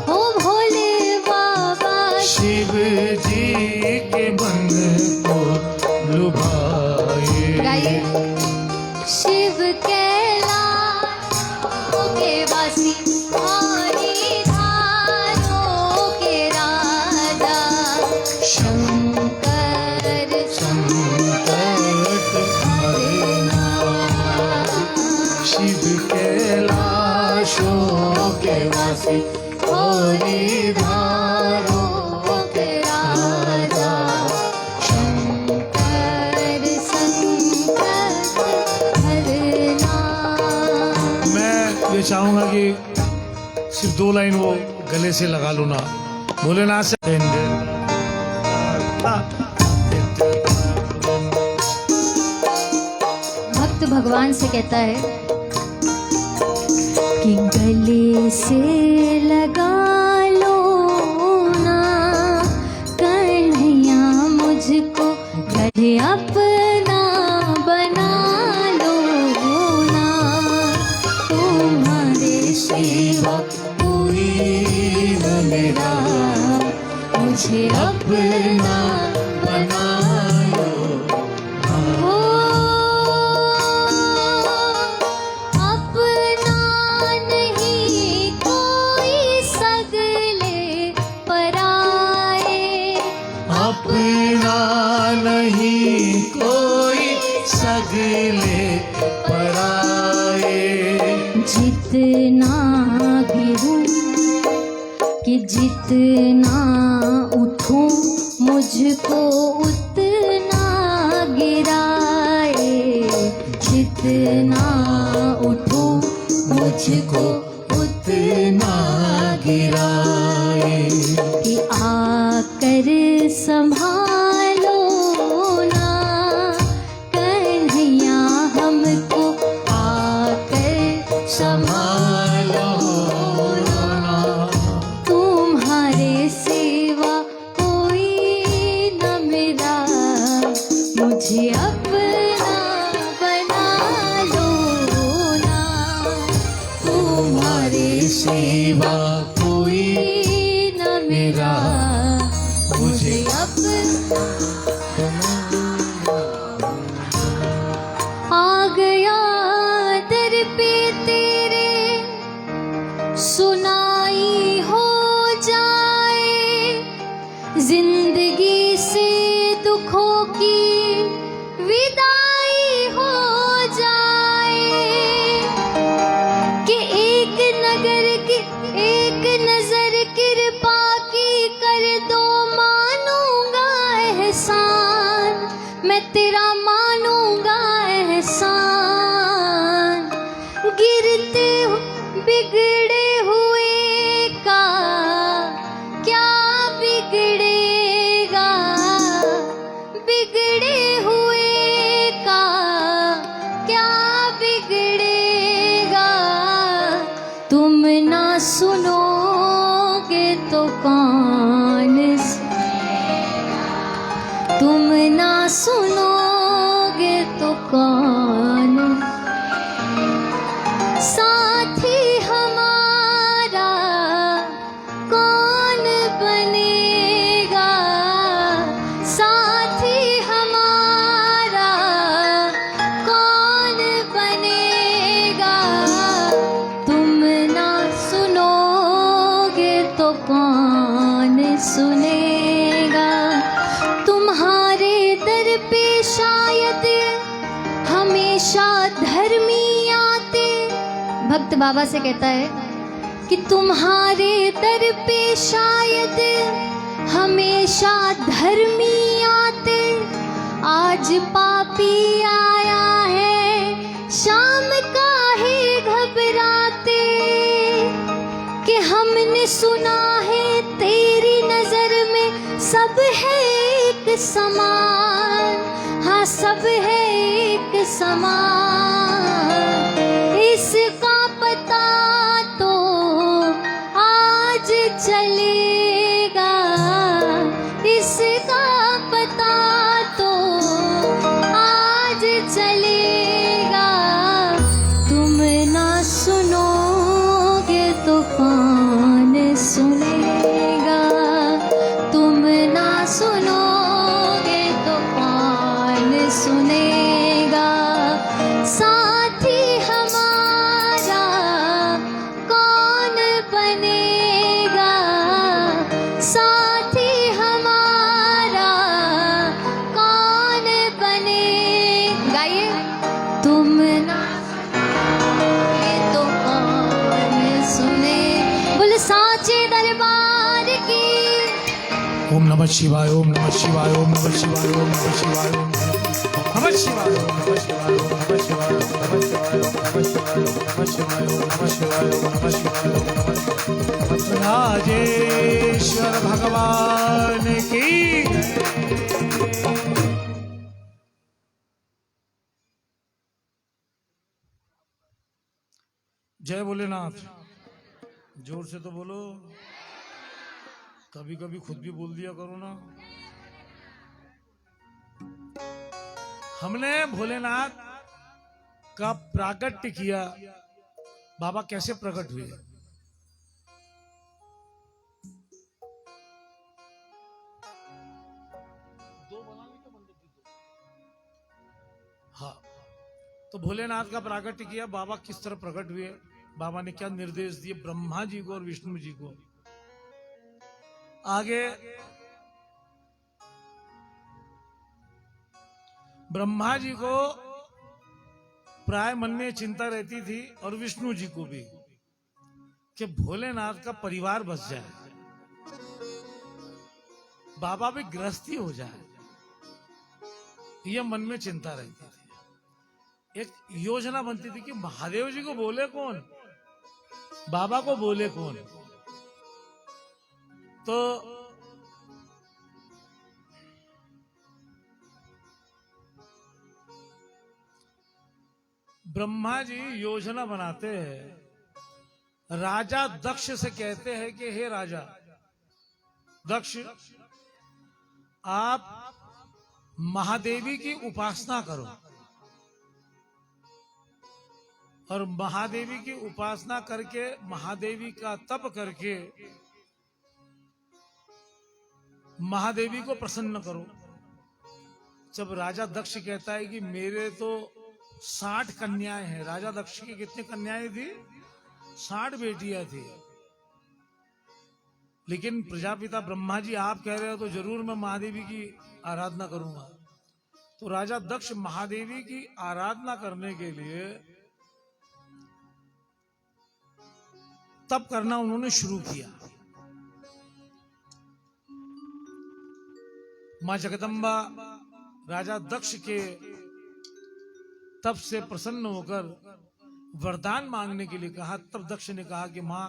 ओ भोले बाबा शिव जी के मन को लुभाए। गाइए। शिव कैलाशों के वासी धौली धारों के राजा शंकर संकट हरना। शिव कैलाशों के वासी धौली धारों के राजा शंकर संकट हरना। मैं ये चाहूंगा कि सिर्फ 2 लाइन वो गले से लगा लूँ ना। भोलेनाथ से भक्त भगवान से कहता है कि गले से लगा लो ना कन्हैया, मुझको गले अपना बना लो ना। तुम्हारे सेवा पूरी न मेरा मुझे अपना बना लो। हो अपना नहीं कोई सगले पराए। अपना ले पराए। जितना गिरूं कि जितना उठूं मुझको उतना गिराए। जितना उठूं मुझको उतना गिराए। कि आकर संभालो ना कन्हैया हमको, आकर संभालो ना। तुम्हारे सिवा कोई न मेरा, मुझे अपना बना लो ना। तुम्हारे सिवा कोई न मेरा, मुझे अपना। आ गया दर पे तेरे, सुनाई हो जाए। जिंदगी से दुखों की विदाई हो जाए। कि एक नजर कृपा की कर दो, मानूंगा एहसान। मैं तेरा मानूंगा एहसान। गिरते बिगड़े हुए का क्या बिगड़ेगा। बिगड़े हुए का क्या बिगड़ेगा। तुम ना सुनोगे तो कौन सुनेगा। तुम ना सुनोगे तो कौन। साथी हमारा कौन बनेगा। साथी हमारा कौन बनेगा। तुम ना सुनोगे तो कौन सुनेगा। तुम्हारे दर पे शायद हमेशा धर्मी आते। भक्त बाबा से कहता है कि तुम्हारे दर पे शायद हमेशा धर्मी आते। आज पापी आया है, शाम का ही घबराते। कि हमने सुना है तेरी नजर में सब है एक समान। हाँ सब है एक समान। इसका पता तो आज चलेगा। इसका पता तो आज चलेगा। तुम ना सुनोगे तो कौन सुनेगा। तुम ना सुनोगे तो कौन सुनेगा। साथी हमारा कौन बनेगा। साथी हमारा कौन बनेगा। गाइए। तुम ना सुनोगे तो कौन सुने। बोले साचे दरबार की। ओम नमः शिवाय, ओम नमः शिवाय, ओम नमः शिवाय, ओम नमः शिवाय, ओम नमः शिवाय, ओम नमः शिवाय, ओम नमः शिवाय, ओम नमः शिवाय, ओम नमः शिवाय, ओम नमः शिवाय, ओम नमः शिवाय, ओम नमः शिवाय, ओम नमः शिवाय। राजेश्वर भगवान की जय भोलेनाथ। जोर से तो बोलो। कभी कभी खुद भी बोल दिया करो ना। हमने भोलेनाथ का प्राकट्य किया। बाबा कैसे प्रकट हुए? हाँ, तो भोलेनाथ का प्राकट्य किया। बाबा किस तरह प्रकट हुए, बाबा ने क्या निर्देश दिए ब्रह्मा जी को और विष्णु जी को। आगे ब्रह्मा जी को प्राय मन में चिंता रहती थी, और विष्णु जी को भी, कि भोलेनाथ का परिवार बस जाए, बाबा भी गृहस्थी हो जाए, यह मन में चिंता रहती थी। एक योजना बनती थी कि महादेव जी को बोले कौन, बाबा को बोले कौन। तो ब्रह्मा जी योजना बनाते हैं, राजा दक्ष से कहते हैं कि हे राजा दक्ष, आप महादेवी की उपासना करो, और महादेवी की उपासना करके, महादेवी का तप करके महादेवी को प्रसन्न करो। जब राजा दक्ष कहता है कि मेरे तो 60 कन्याएं हैं, राजा दक्ष की कितनी कन्याएं थी? 60 बेटियां थी। लेकिन प्रजापिता ब्रह्मा जी आप कह रहे हो तो जरूर मैं महादेवी की आराधना करूंगा। तो राजा दक्ष महादेवी की आराधना करने के लिए तप करना उन्होंने शुरू किया। मां जगदम्बा राजा दक्ष के तप से प्रसन्न होकर वरदान मांगने के लिए कहा। तब दक्ष ने कहा कि मां,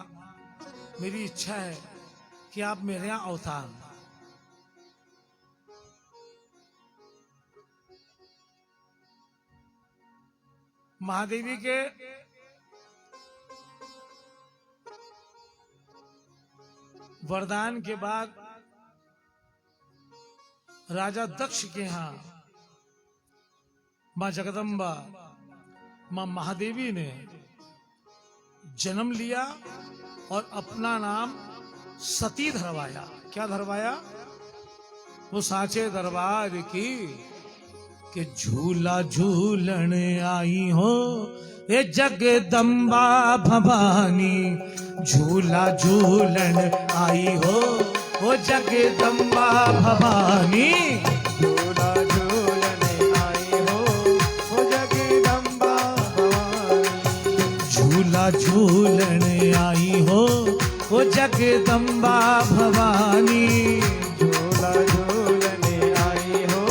मेरी इच्छा है कि आप मेरे यहां अवतार। महादेवी के वरदान के बाद राजा दक्ष के यहां मां जगदम्बा, मां महादेवी ने जन्म लिया और अपना नाम सती धरवाया। क्या धरवाया? वो साचे दरबार की कि झूला झूलन आई हो ये जगदम्बा भवानी, झूला झूलन आई हो वो जगदम्बा भवानी, झूला झूलने आई हो वो जगदम्बा भवानी, झूला झूलन आई हो वो जगदम्बा भवानी, झूला झूलने आई हो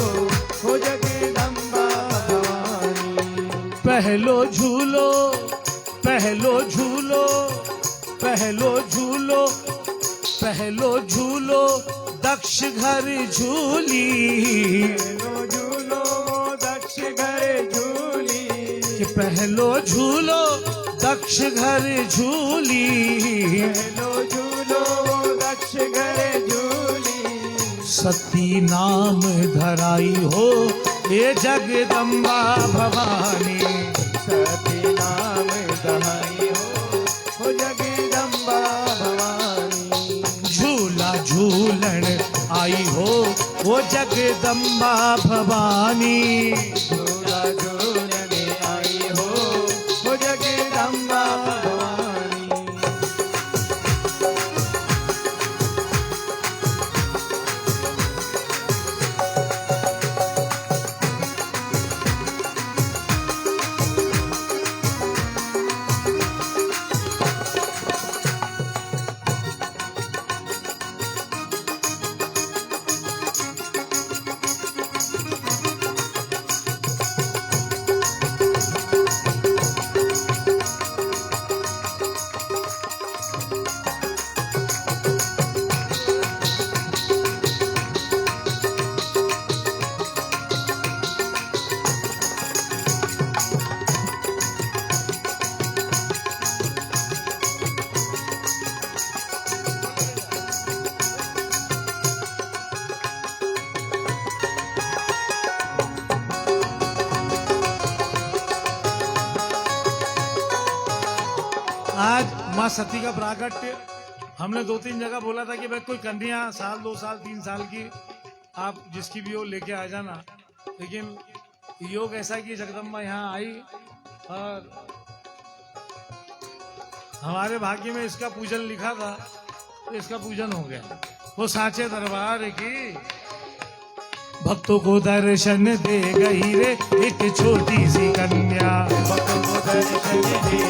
वो जगदम्बा भवानी। पहलो झूलो पहलो झूलो पहलो झूलो पहलो झूलो दक्ष घर झूली, पहलो झूलो वो दक्ष घर झूली, कि पहलो झूलो दक्ष घर झूली, पहलो झूलो वो दक्ष घर झूली, सती नाम धराई हो ये जगदम्बा भवानी, सती नाम दहाई हो वो जगदम्बा भवानी, झूला झूलन आई हो वो जगदम्बा भवानी, झूला झूलने आई हो वो जगदम्बा भवानी। आज माँ सती का प्राकट्य हमने 2-3 जगह बोला था कि भाई कोई कन्या 1 साल 2 साल 3 साल की आप जिसकी भी हो लेके आ जाना, लेकिन योग ऐसा कि जगदम्बा यहाँ आई और हमारे भाग्य में इसका पूजन लिखा था तो इसका पूजन हो गया। वो साचे दरबार की भक्तों को दर्शन दे गई रे एक छोटी सी कन्या। भक्तों को दर्शन दे गई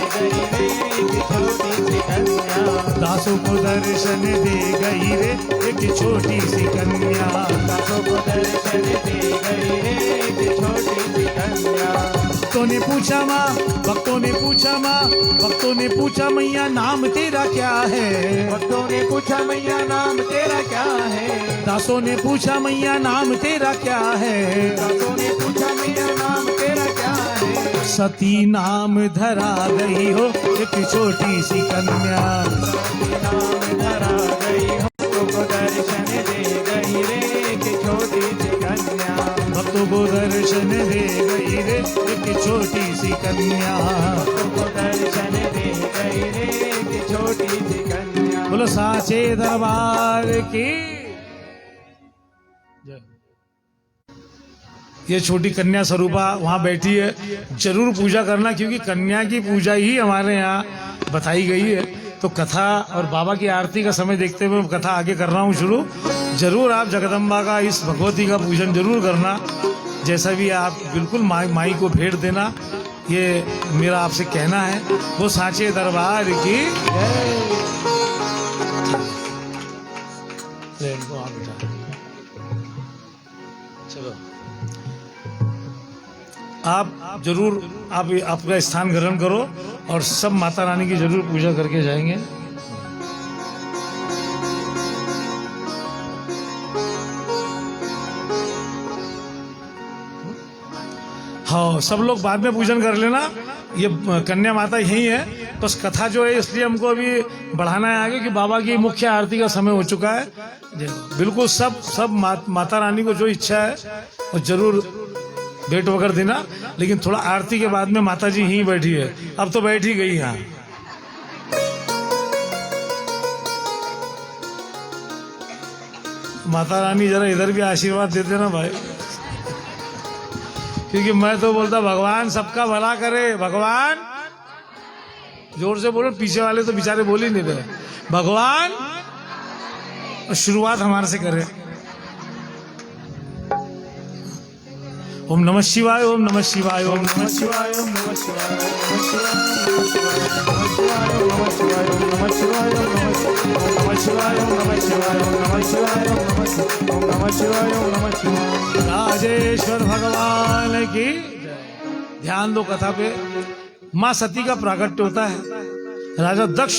रे एक छोटी सी कन्या। दासों को दर्शन दे गई रे एक छोटी सी कन्या। दासों को दर्शन दे गई रे एक छोटी सी कन्या। भक्तों ने पूछा माँ, भक्तों ने पूछा माँ, भक्तों ने पूछा मैया नाम तेरा क्या है। भक्तों ने पूछा मैया नाम तेरा क्या है। दासों ने पूछा मैया नाम तेरा क्या है। दासों ने पूछा मैया नाम तेरा क्या है। सती नाम धरा गई हो एक छोटी सी कन्या। सती नाम धरा गई हो को दर्शन दे गई रे एक छोटी सी कन्या। भक्तों को दर्शन दे गई रे एक छोटी सी कन्या। भक्तों को दर्शन दे गई रे एक छोटी सी कन्या। बोलो साचे दरबार की। ये छोटी कन्या स्वरूपा वहाँ बैठी है, जरूर पूजा करना क्योंकि कन्या की पूजा ही हमारे यहाँ बताई गई है। तो कथा और बाबा की आरती का समय देखते हुए कथा आगे कर रहा हूँ शुरू। जरूर आप जगदम्बा का इस भगवती का पूजन जरूर करना, जैसा भी आप बिल्कुल माई को भेंट देना, ये मेरा आपसे कहना है। वो साचे दरबार की चलो आप जरूर आप आपका स्थान ग्रहण करो और सब माता रानी की जरूर पूजा करके जाएंगे। हाँ सब लोग बाद में पूजन कर लेना, ये कन्या माता यही है। बस कथा जो है इसलिए हमको अभी बढ़ाना है आगे कि बाबा की मुख्य आरती का समय हो चुका है। बिल्कुल सब माता रानी को जो इच्छा है वो जरूर भेंट वगैरह देना, लेकिन थोड़ा आरती के बाद में माता जी यहीं बैठी है। अब तो बैठ ही गई यहाँ। माता रानी जरा इधर भी आशीर्वाद देते ना भाई, क्योंकि मैं तो बोलता भगवान सबका भला करे। भगवान जोर से बोलो, पीछे वाले तो बेचारे बोल ही नहीं रहे। भगवान शुरुआत हमारे से करे। ओम नमः शिवाय, ओम नमः शिवाय, ओम नमः शिवाय, ओम नमः शिवाय, ओम नमः शिवाय, ओम नमः शिवाय, ओम नमः शिवाय, ओम नमः शिवाय, ओम नमः शिवाय, ओम नमः शिवाय, ओम नमः शिवाय, ओम नमः शिवाय। राजेश्वर भगवान की ध्यान दो कथा पे। माँ सती का प्राकट्य होता है। राजा दक्ष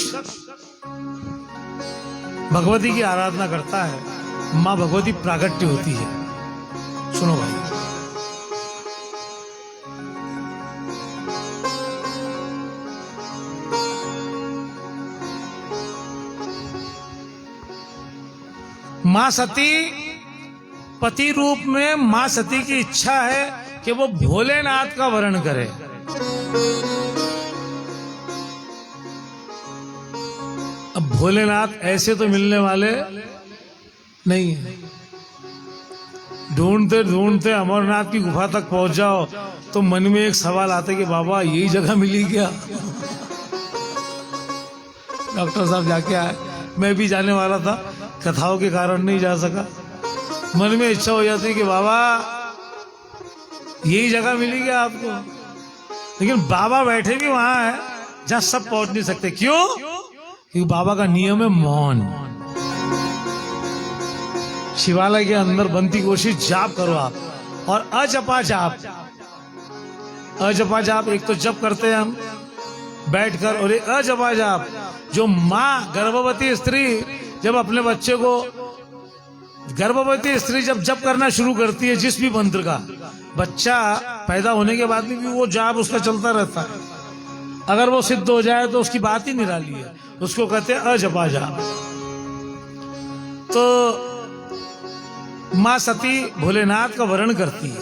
भगवती की आराधना करता है, माँ भगवती प्राकट्य होती है। सुनो भाई, माँ सती पति रूप में माँ सती की इच्छा है कि वो भोलेनाथ का वरण करे। अब भोलेनाथ ऐसे तो मिलने वाले नहीं है। ढूंढते ढूंढते अमरनाथ की गुफा तक पहुंच जाओ तो मन में एक सवाल आता है कि बाबा यही जगह मिली क्या। डॉक्टर साहब जाके आए, मैं भी जाने वाला था, कथाओं के कारण नहीं जा सका। मन में इच्छा हो जाती कि बाबा यही जगह मिली क्या आपको, लेकिन बाबा बैठे भी वहां है जहां सब पहुंच नहीं सकते। क्यों? क्योंकि बाबा का नियम है मौन। शिवालय के अंदर बनती कोशिश जाप करो आप, और अजपा जाप। अजपा जाप एक तो जप करते हैं हम बैठकर, और एक अजपा जाप जो माँ गर्भवती स्त्री जब अपने बच्चे को, गर्भवती स्त्री जब जप करना शुरू करती है जिस भी मंत्र का, बच्चा पैदा होने के बाद भी वो जाप उसका चलता रहता है। अगर वो सिद्ध हो जाए तो उसकी बात ही निराली है, उसको कहते हैं अजपा जाप। तो माँ सती भोलेनाथ का वरण करती है,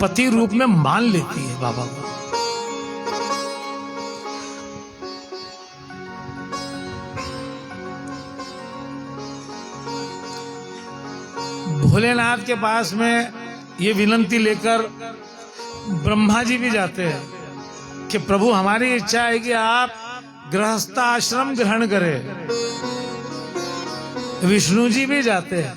पति रूप में मान लेती है बाबा को। भोलेनाथ के पास में ये विनंती लेकर ब्रह्मा जी भी जाते हैं कि प्रभु हमारी इच्छा है कि आप गृहस्थाश्रम ग्रहण करें। विष्णु जी भी जाते हैं।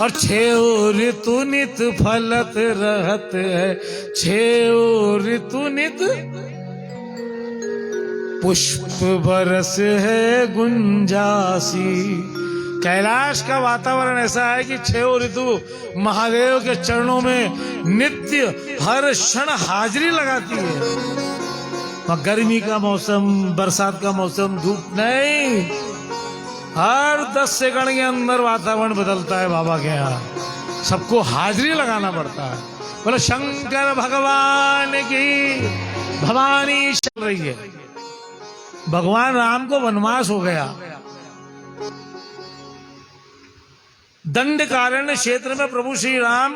और छेओ ऋतु नित फलत रहत है, छेओ ऋतु नित पुष्प बरस है गुंजासी। कैलाश का वातावरण ऐसा है कि छह ऋतु महादेव के चरणों में नित्य हर क्षण हाजिरी लगाती है। गर्मी का मौसम, बरसात का मौसम, धूप नहीं, हर 10 सेकंड के अंदर वातावरण बदलता है बाबा के यहाँ। सबको हाजिरी लगाना पड़ता है। बोलो शंकर भगवान की भवानी चल रही है। भगवान राम को वनवास हो गया। दंडकारण्य क्षेत्र में प्रभु श्री राम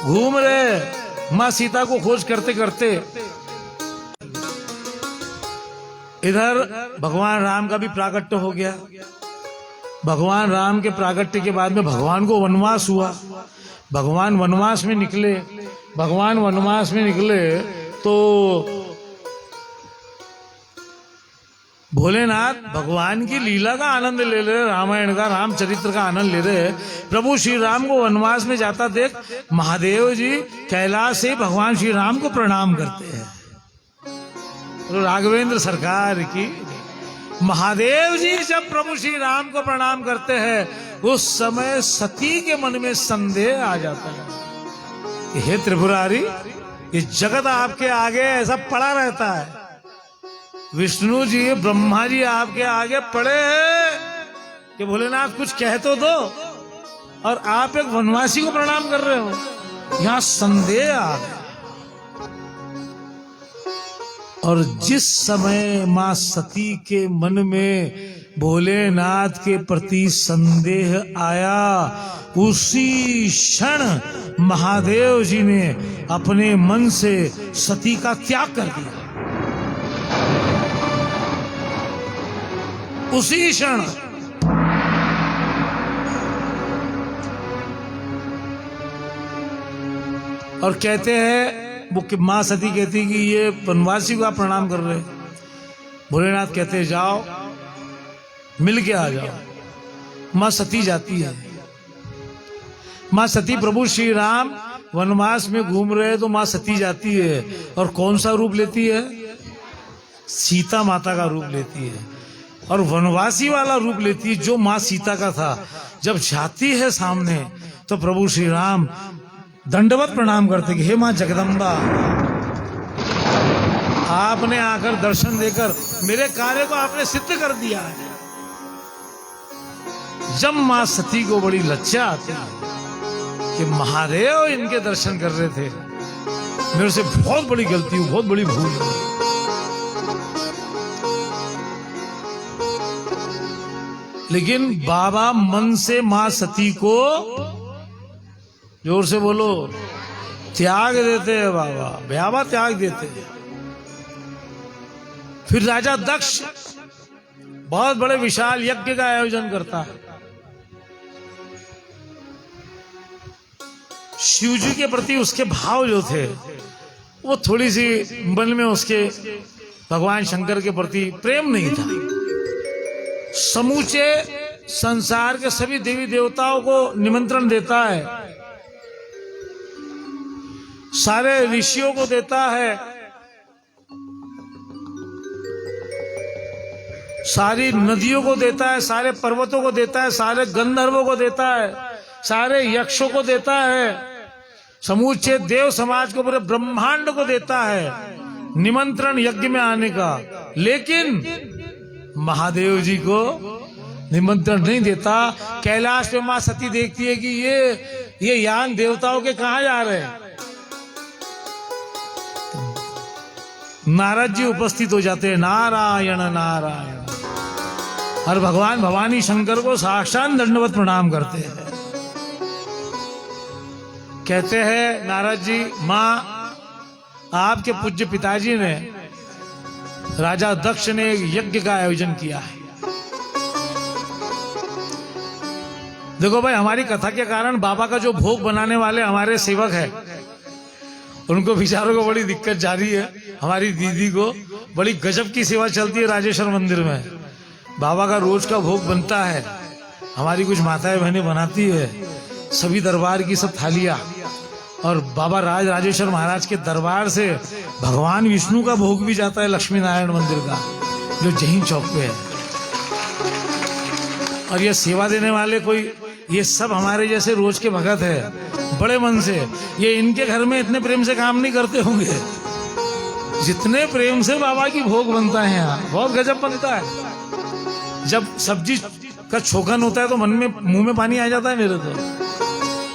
घूम रहे, मां सीता को खोज करते करते। इधर भगवान राम का भी प्राकट्य हो गया। भगवान राम के प्राकट्य के बाद में भगवान को वनवास हुआ। भगवान वनवास में निकले। भगवान वनवास में निकले तो भोलेनाथ भगवान की लीला का आनंद ले रहे, रामायण का, रामचरित्र का आनंद ले रहे। प्रभु श्री राम को वनवास में जाता देख महादेव जी कैलाश से भगवान श्री राम को प्रणाम करते हैं। तो राघवेंद्र सरकार की महादेव जी जब प्रभु श्री राम को प्रणाम करते हैं उस समय सती के मन में संदेह आ जाता है कि हे त्रिपुरारी, ये जगत आपके आगे ऐसा पड़ा रहता है। विष्णु जी, ब्रह्मा जी आपके आगे पड़े हैं कि भोलेनाथ कुछ कह तो दो, और आप एक वनवासी को प्रणाम कर रहे हो। यहां संदेह आ गया। और जिस समय मां सती के मन में भोलेनाथ के प्रति संदेह आया, उसी क्षण महादेव जी ने अपने मन से सती का त्याग कर दिया। उसी क्षण और कहते हैं वो कि मां सती कहती कि ये वनवासी को आप प्रणाम कर रहे। भोलेनाथ कहते जाओ मिल के आ जाओ। मां सती जाती है। मां सती, प्रभु श्री राम वनवास में घूम रहे तो मां सती जाती है और कौन सा रूप लेती है? सीता माता का रूप लेती है और वनवासी वाला रूप लेती है जो मां सीता का था। जब जाती है सामने तो प्रभु श्री राम दंडवत प्रणाम करते कि हे मां जगदम्बा, आपने आकर दर्शन देकर मेरे कार्य को आपने सिद्ध कर दिया है। जब मां सती को बड़ी लज्जा आती है कि महादेव इनके दर्शन कर रहे थे, मेरे से बहुत बड़ी गलती हुई, बहुत बड़ी भूल हुई। लेकिन बाबा मन से मां सती को, जोर से बोलो, त्याग देते हैं बाबा त्याग देते हैं। फिर राजा दक्ष बहुत बड़े विशाल यज्ञ का आयोजन करता है। शिव जी के प्रति उसके भाव जो थे वो थोड़ी सी मन में उसके भगवान शंकर के प्रति प्रेम नहीं था। समूचे संसार के सभी देवी देवताओं को निमंत्रण देता है, सारे ऋषियों को देता है, सारी नदियों को देता है, सारे पर्वतों को देता है, सारे गंधर्वों को देता है, सारे यक्षों को देता है, समूचे देव समाज को, पूरे ब्रह्मांड को देता है निमंत्रण यज्ञ में आने का। लेकिन महादेव जी को निमंत्रण नहीं देता। कैलाश में मां सती देखती है कि ये यान देवताओं के कहां जा रहे हैं। नारद जी उपस्थित हो जाते हैं, नारायण नारायण, और भगवान भवानी शंकर को साक्षात दंडवत प्रणाम करते हैं। कहते हैं नारद जी, मां आपके पूज्य पिताजी ने, राजा दक्ष ने एक यज्ञ का आयोजन किया है। देखो भाई, हमारी कथा के कारण बाबा का जो भोग बनाने वाले हमारे सेवक हैं, उनको बेचारों को बड़ी दिक्कत जा रही है। हमारी दीदी को बड़ी गजब की सेवा चलती है राजेश्वर मंदिर में। बाबा का रोज का भोग बनता है, हमारी कुछ माताएं बहनें बनाती है। सभी दरबार की सब थालियां, और बाबा राज राजेश्वर महाराज के दरबार से भगवान विष्णु का भोग भी जाता है लक्ष्मी नारायण मंदिर का, जो जहीन चौक पे है। और ये सेवा देने वाले कोई, ये सब हमारे जैसे रोज के भगत है बड़े मन से। ये इनके घर में इतने प्रेम से काम नहीं करते होंगे जितने प्रेम से बाबा की भोग बनता है यहाँ। बहुत गजब बनता है। जब सब्जी का छोकन होता है तो मन में, मुंह में पानी आ जाता है मेरे तो।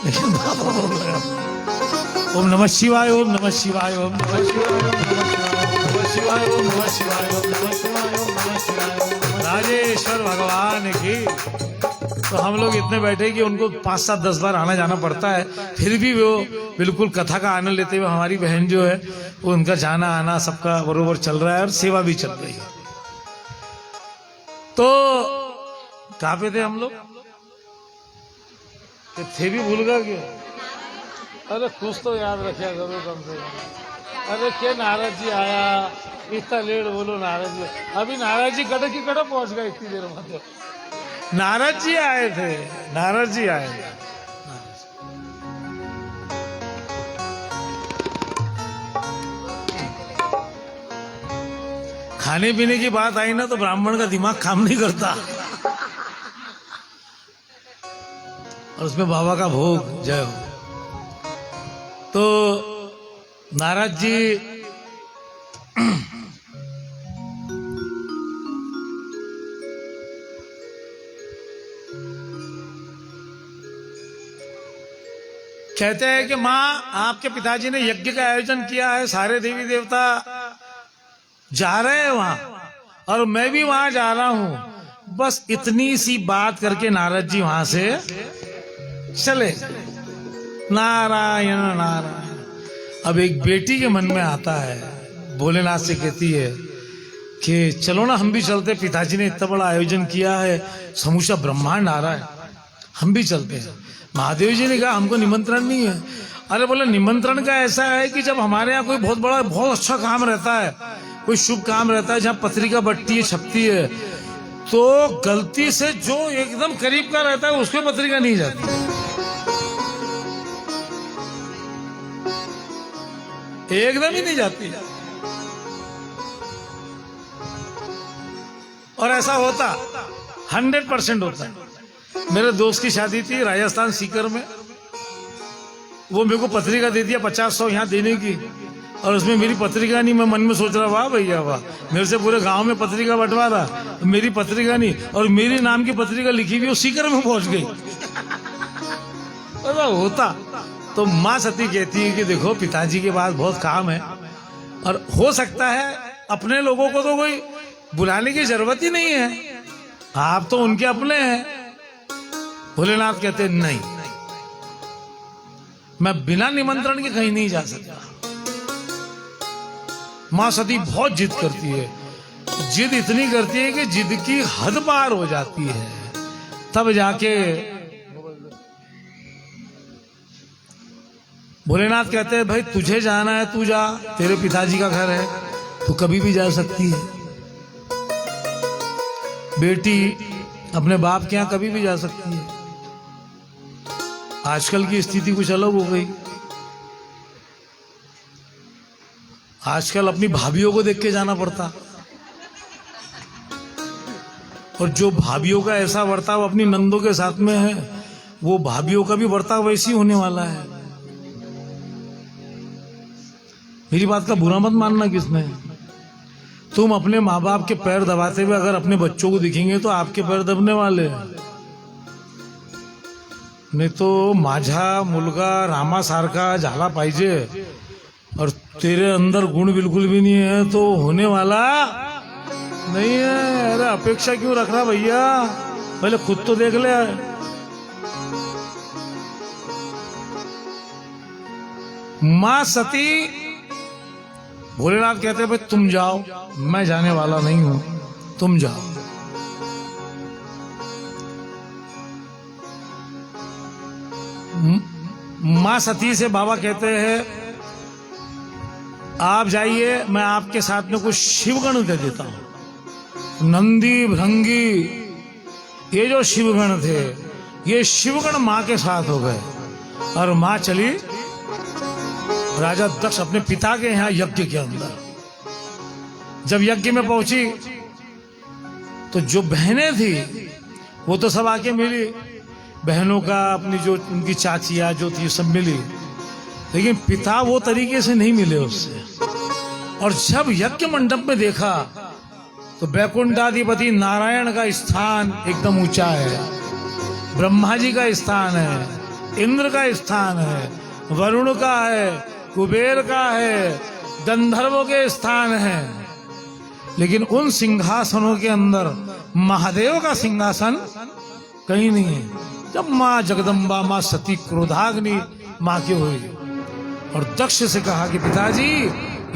लेकिन बाबा भोग लगा, ओम नमः शिवाय, ओम नमः शिवाय, ओम नमः शिवाय, ओम नमः शिवाय, ओम नमः शिवाय, ओम नमः शिवाय, ओम नमः शिवाय। राजेश्वर भगवान की। तो हम लोग इतने बैठे कि उनको 5, 7, 10 बार आना जाना पड़ता है, फिर भी वो बिल्कुल कथा का आनंद लेते हुए, हमारी बहन जो है वो उनका जाना आना सबका बरोबर चल रहा है और सेवा भी चल रही है। तो कहाँ पे थे हम लोग? थे भी भूल गए क्या? अरे कुछ तो याद रखा करो कम से कम। अरे क्या नारद जी आया, इतना लेट बोलो नारद जी। अभी नारद जी कटक की कटक पहुंच गए इतनी देर में। तो नारद जी आए थे, नारद जी आए थे। खाने पीने की बात आई ना तो ब्राह्मण का दिमाग काम नहीं करता, और उसमें बाबा का भोग जय हो। तो नारद जी कहते हैं कि माँ, आपके पिताजी ने यज्ञ का आयोजन किया है, सारे देवी देवता जा रहे हैं वहां, और मैं भी वहां जा रहा हूं। बस इतनी सी बात करके नारद जी वहां से चले। नारायण नारायण। अब एक बेटी के मन में आता है, भोलेनाथ से कहती है कि चलो ना हम भी चलते, पिताजी ने इतना बड़ा आयोजन किया है, समूचा ब्रह्मांड आ रहा है, हम भी चलते हैं। महादेव जी ने कहा हमको निमंत्रण नहीं है। अरे बोले निमंत्रण का ऐसा है कि जब हमारे यहाँ कोई बहुत बड़ा बहुत अच्छा काम रहता है, कोई शुभ काम रहता है जहाँ पत्रिका बटती है, छपती है, तो गलती से जो एकदम करीब का रहता है उसको पत्रिका नहीं जाती, एकदम ही नहीं जाती। और ऐसा होता 100% होता है। मेरे दोस्त की शादी थी राजस्थान सीकर में, वो मेरे को पत्रिका दे दिया 50-100 यहाँ देने की, और उसमें मेरी पत्रिका नहीं। मैं मन में सोच रहा वाह भैया वाह, मेरे से पूरे गांव में पत्रिका बंटवा रहा, मेरी पत्रिका नहीं, और मेरी नाम की पत्रिका लिखी हुई वो सीकर में पहुंच गई। ऐसा होता। तो माँ सती कहती है कि देखो पिताजी के पास बहुत काम है, और हो सकता है अपने लोगों को तो कोई बुलाने की जरूरत ही नहीं है, आप तो उनके अपने हैं। भोलेनाथ कहते नहीं, मैं बिना निमंत्रण के कहीं नहीं जा सकता। मां सती बहुत जिद करती है, जिद इतनी करती है कि जिद की हद पार हो जाती है, तब जाके भोलेनाथ कहते हैं भाई तुझे जाना है तू जा, तेरे पिताजी का घर है, तू कभी भी जा सकती है। बेटी अपने बाप के यहाँ कभी भी जा सकती है। आजकल की स्थिति कुछ अलग हो गई। आजकल अपनी भाभीियों को देख के जाना पड़ता, और जो भाभीियों का ऐसा बर्ताव अपनी नंदों के साथ में है, वो भाभीियों का भी बर्ताव वैसी होने वाला है। मेरी बात का बुरा मत मानना किसने। तुम अपने माँ बाप के पैर दबाते हुए अगर अपने बच्चों को दिखेंगे तो आपके पैर दबने वाले हैं। नहीं तो माझा मुलगा रामा सारखा झाला पाहिजे, और तेरे अंदर गुण बिल्कुल भी नहीं है तो होने वाला नहीं है। अरे अपेक्षा क्यों रख रहा भैया, पहले खुद तो देख ले। मां सती, भोलेनाथ कहते हैं भाई तुम जाओ, मैं जाने वाला नहीं हूं, तुम जाओ। मां सती से बाबा कहते हैं आप जाइए, मैं आपके साथ में कुछ शिवगण दे देता हूं। नंदी भृंगी ये जो शिवगण थे ये शिवगण मां के साथ हो गए और मां चली राजा दक्ष अपने पिता के यहां यज्ञ के अंदर। जब यज्ञ में पहुंची तो जो बहनें थी वो तो सब आके मिली, बहनों का अपनी जो उनकी चाचियां जो थी सब मिली, लेकिन पिता वो तरीके से नहीं मिले उससे। और जब यज्ञ मंडप में देखा तो वैकुंठाधिपति नारायण का स्थान एकदम ऊंचा है, ब्रह्मा जी का स्थान है, इंद्र का स्थान है, वरुण का है, कुबेर का है, गंधर्वों के स्थान है, लेकिन उन सिंहासनों के अंदर महादेव का सिंहासन कहीं नहीं है। जब मां जगदम्बा मां सती क्रोधाग्नि मां की हुई और दक्ष से कहा कि पिताजी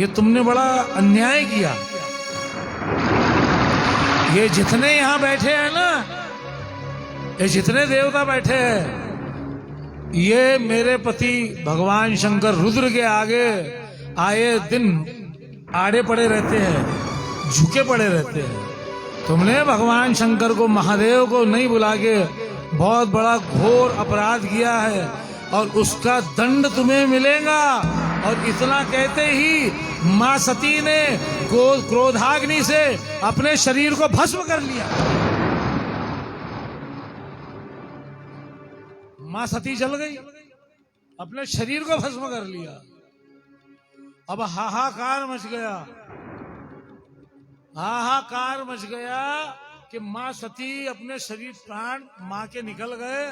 ये तुमने बड़ा अन्याय किया, ये जितने यहां बैठे हैं ना, ये जितने देवता बैठे हैं, ये मेरे पति भगवान शंकर रुद्र के आगे आए दिन आड़े पड़े रहते हैं, झुके पड़े रहते हैं। तुमने भगवान शंकर को महादेव को नहीं बुला के बहुत बड़ा घोर अपराध किया है और उसका दंड तुम्हें मिलेगा। और इतना कहते ही मां सती ने क्रोधाग्नि से अपने शरीर को भस्म कर लिया। मां सती जल गई, अपने शरीर को भस्म कर लिया। अब हाहाकार मच गया, हाहाकार मच गया कि मां सती अपने शरीर प्राण मां के निकल गए,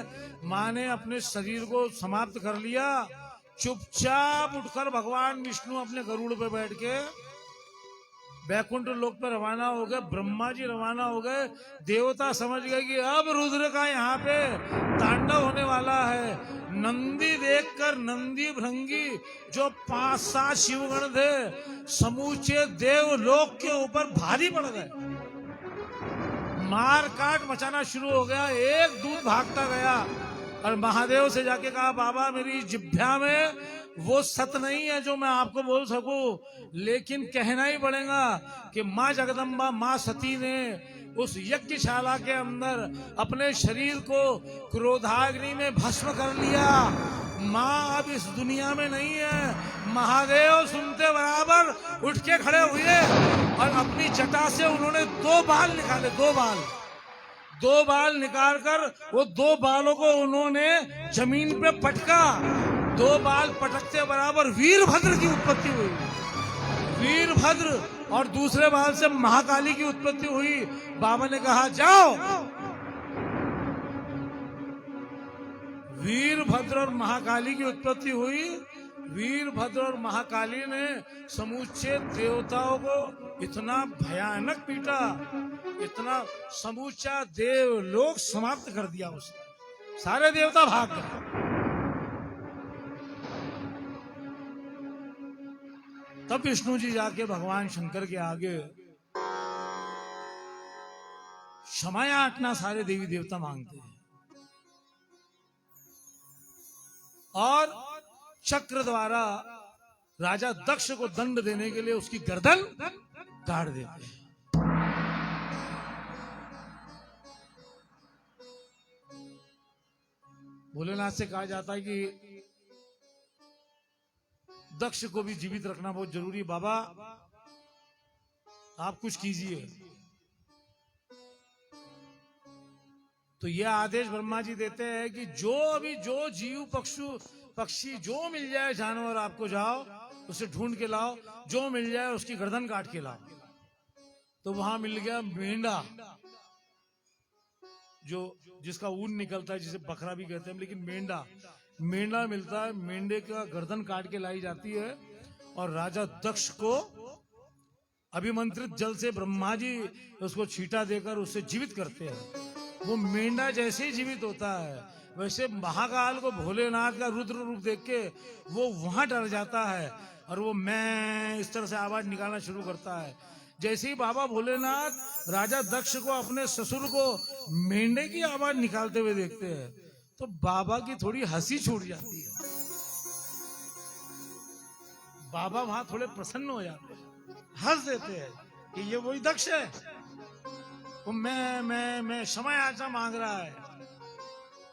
मां ने अपने शरीर को समाप्त कर लिया। चुपचाप उठकर भगवान विष्णु अपने गरुड़ पे बैठ के वैकुंठ लोक पे रवाना हो गए। ब्रह्मा जी रवाना हो गए। देवता समझ गए कि अब रुद्र का यहाँ पे तांडव होने वाला है। नंदी देखकर नंदी भृंगी जो 5-7 शिवगण थे समूचे देवलोक के ऊपर भारी पड़ गए। मार काट मचाना शुरू हो गया। एक दूत भागता गया और महादेव से जाके कहा, बाबा मेरी जिभ्या में वो सत नहीं है जो मैं आपको बोल सकूं, लेकिन कहना ही पड़ेगा कि माँ जगदम्बा माँ सती ने उस यज्ञशाला के अंदर अपने शरीर को क्रोधाग्नि में भस्म कर लिया। माँ अब इस दुनिया में नहीं है। महादेव सुनते बराबर उठ के खड़े हुए और अपनी जटा से उन्होंने 2 बाल निकाले। 2 बाल निकाल कर वो 2 बालों को उन्होंने जमीन पे पटका। 2 बाल पटकते बराबर वीरभद्र की उत्पत्ति हुई। वीरभद्र और दूसरे बाल से महाकाली की उत्पत्ति हुई। बाबा ने कहा जाओ। वीरभद्र और महाकाली की उत्पत्ति हुई। वीरभद्र और महाकाली ने समूचे देवताओं को इतना भयानक पीटा, इतना समूचा देवलोक समाप्त कर दिया उसने। सारे देवता भाग गए। तब विष्णु जी जाके भगवान शंकर के आगे क्षमा याचना सारे देवी देवता मांगते हैं और चक्र द्वारा राजा दक्ष को दंड देने के लिए उसकी गर्दन काट देते हैं। भोलेनाथ से कहा जाता है कि दक्ष को भी जीवित रखना बहुत जरूरी है। बाबा आप कुछ कीजिए। तो यह आदेश ब्रह्मा जी देते हैं कि जो जीव पक्षी जो मिल जाए जानवर आपको जाओ उसे ढूंढ के लाओ, जो मिल जाए उसकी गर्दन काट के लाओ। तो वहां मिल गया मेंढा, जिसका ऊन निकलता है, जिसे बकरा भी कहते हैं, लेकिन मेंढा मिलता है। मेंढे का गर्दन काट के लाई जाती है और राजा दक्ष को अभिमंत्रित जल से ब्रह्मा जी उसको छींटा देकर उससे जीवित करते हैं। वो मेंढा जैसे ही जीवित होता है वैसे महाकाल को भोलेनाथ का रुद्र रूप देख के वो वहां डर जाता है और वो मैं इस तरह से आवाज निकालना शुरू करता है। जैसे ही बाबा भोलेनाथ राजा दक्ष को अपने ससुर को मेंढे की आवाज निकालते हुए देखते हैं तो बाबा की थोड़ी हंसी छूट जाती है। बाबा वहां थोड़े प्रसन्न हो जाते हैं, हंस देते हैं कि ये वही दक्ष है, वो मैं क्षमा याचना मांग रहा है।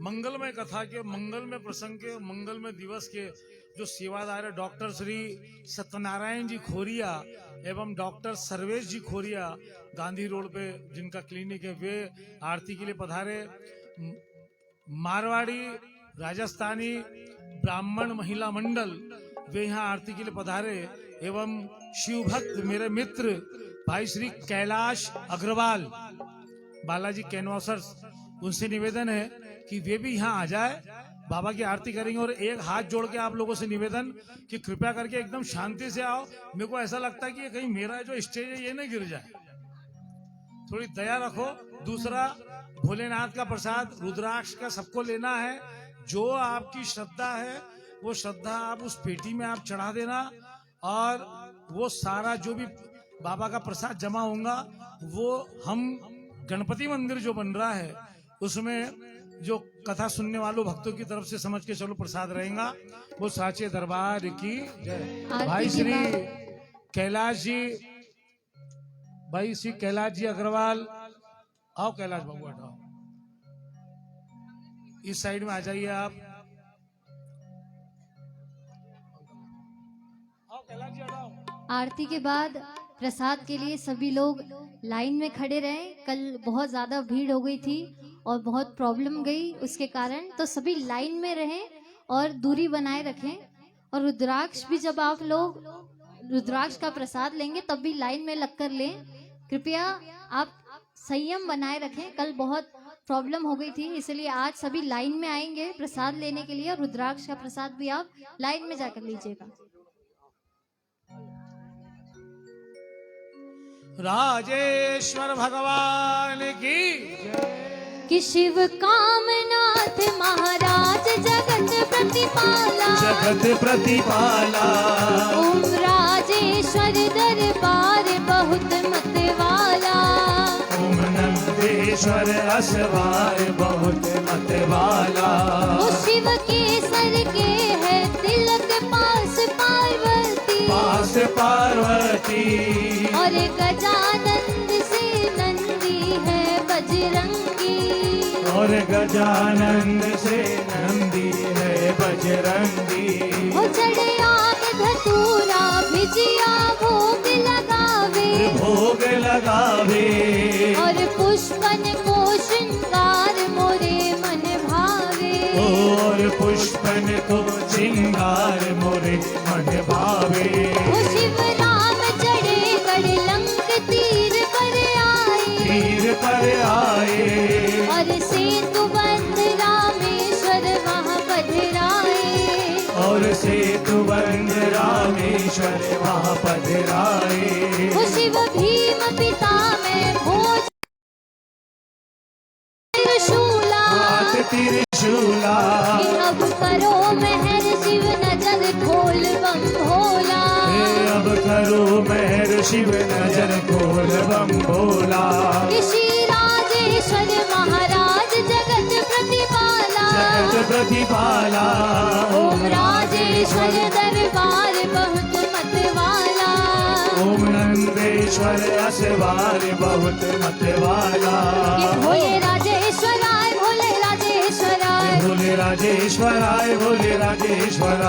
मंगलमय कथा के, मंगलमय प्रसंग के, मंगलमय दिवस के जो सेवादार है डॉक्टर श्री सत्यनारायण जी खोरिया एवं डॉक्टर सर्वेश जी खोरिया गांधी रोड पे जिनका क्लिनिक है, वे आरती के लिए पधारे। मारवाड़ी राजस्थानी ब्राह्मण महिला मंडल वे यहाँ आरती के लिए पधारे एवं शिव भक्त मेरे मित्र भाई श्री कैलाश अग्रवाल बालाजी कैनवासर्स, उनसे निवेदन है कि वे भी यहाँ आ जाए, बाबा की आरती करेंगे। और एक हाथ जोड़ के आप लोगों से निवेदन कि कृपया करके एकदम शांति से आओ। मेरे को ऐसा लगता है कि कहीं मेरा जो स्टेज है ये नहीं गिर जाए, थोड़ी दया रखो। दूसरा, भोलेनाथ का प्रसाद रुद्राक्ष का सबको लेना है। जो आपकी श्रद्धा है वो श्रद्धा आप उस पेटी में आप चढ़ा देना, और वो सारा जो भी बाबा का प्रसाद जमा होगा वो हम गणपति मंदिर जो बन रहा है उसमें जो कथा सुनने वालों भक्तों की तरफ से समझ के चलो प्रसाद रहेगा। वो साचे दरबार की जय। भाई श्री कैलाश जी, भाई श्री कैलाश जी अग्रवाल, आओ कैलाश बाबू हटाओ, इस साइड में आ जाइए आप। आओ कैलाश जी हटाओ। आरती के बाद प्रसाद के लिए सभी लोग लाइन में खड़े रहे। कल बहुत ज्यादा भीड़ हो गई थी और बहुत प्रॉब्लम गई उसके कारण, तो सभी लाइन में रहें और दूरी बनाए रखें। और रुद्राक्ष भी जब आप लोग रुद्राक्ष का प्रसाद लेंगे तब भी लाइन में लगकर लें। कृपया आप संयम बनाए रखें, कल बहुत प्रॉब्लम हो गई थी, इसलिए आज सभी लाइन में आएंगे प्रसाद लेने के लिए। और रुद्राक्ष का प्रसाद भी आप लाइन में जाकर लीजिएगा। राजेश्वर भगवान की कि शिव कामनाथ महाराज जगत प्रतिपाला, जगत प्रतिपाला, ओम राजेश्वर दरबार बहुत मतवाला, ओम नंदेश्वर असवार बहुत मतवाला, वो शिव के सर के है तिलक पास पार्वती, पास पार्वती, और गजानंद से नंदी है बजरंगी, और गजानंद से नंदी है बजरंगी, वो चढ़े आग धतूरा भिजिया भोग लगावे, भोग लगावे, और पुष्पन को श्रृंगार मोरे मन भावे, और पुष्पन को श्रृंगार मोरे मन भावे, वो शिव राम चढ़े गढ़ लंक तीर पर आए, तीर पर आए, और सेतु बंद रामेश्वर वहाँ पधराए, और सेतु बंद रामेश्वर वहाँ पधराए, वो शिव भीम पिता में भोज त्रिशूला, हाथ त्रिशूला, कि अब करो मेहर शिव नजर खोल बम भोला, अब करो मेहर शिव नजर खोल बम भोला, कि श्री राजेश्वर महाराज जगत प्रतिपाला, जगत प्रतिपाला, ओम राजेश्वर दरबार बहुत मतवाला, ओम नंदेश्वर असवार बहुत मतवाला, कि भोले राजेश्वराय भोले राजेश्वराय, भोले राजेश्वराय भोले राजेश्वराय।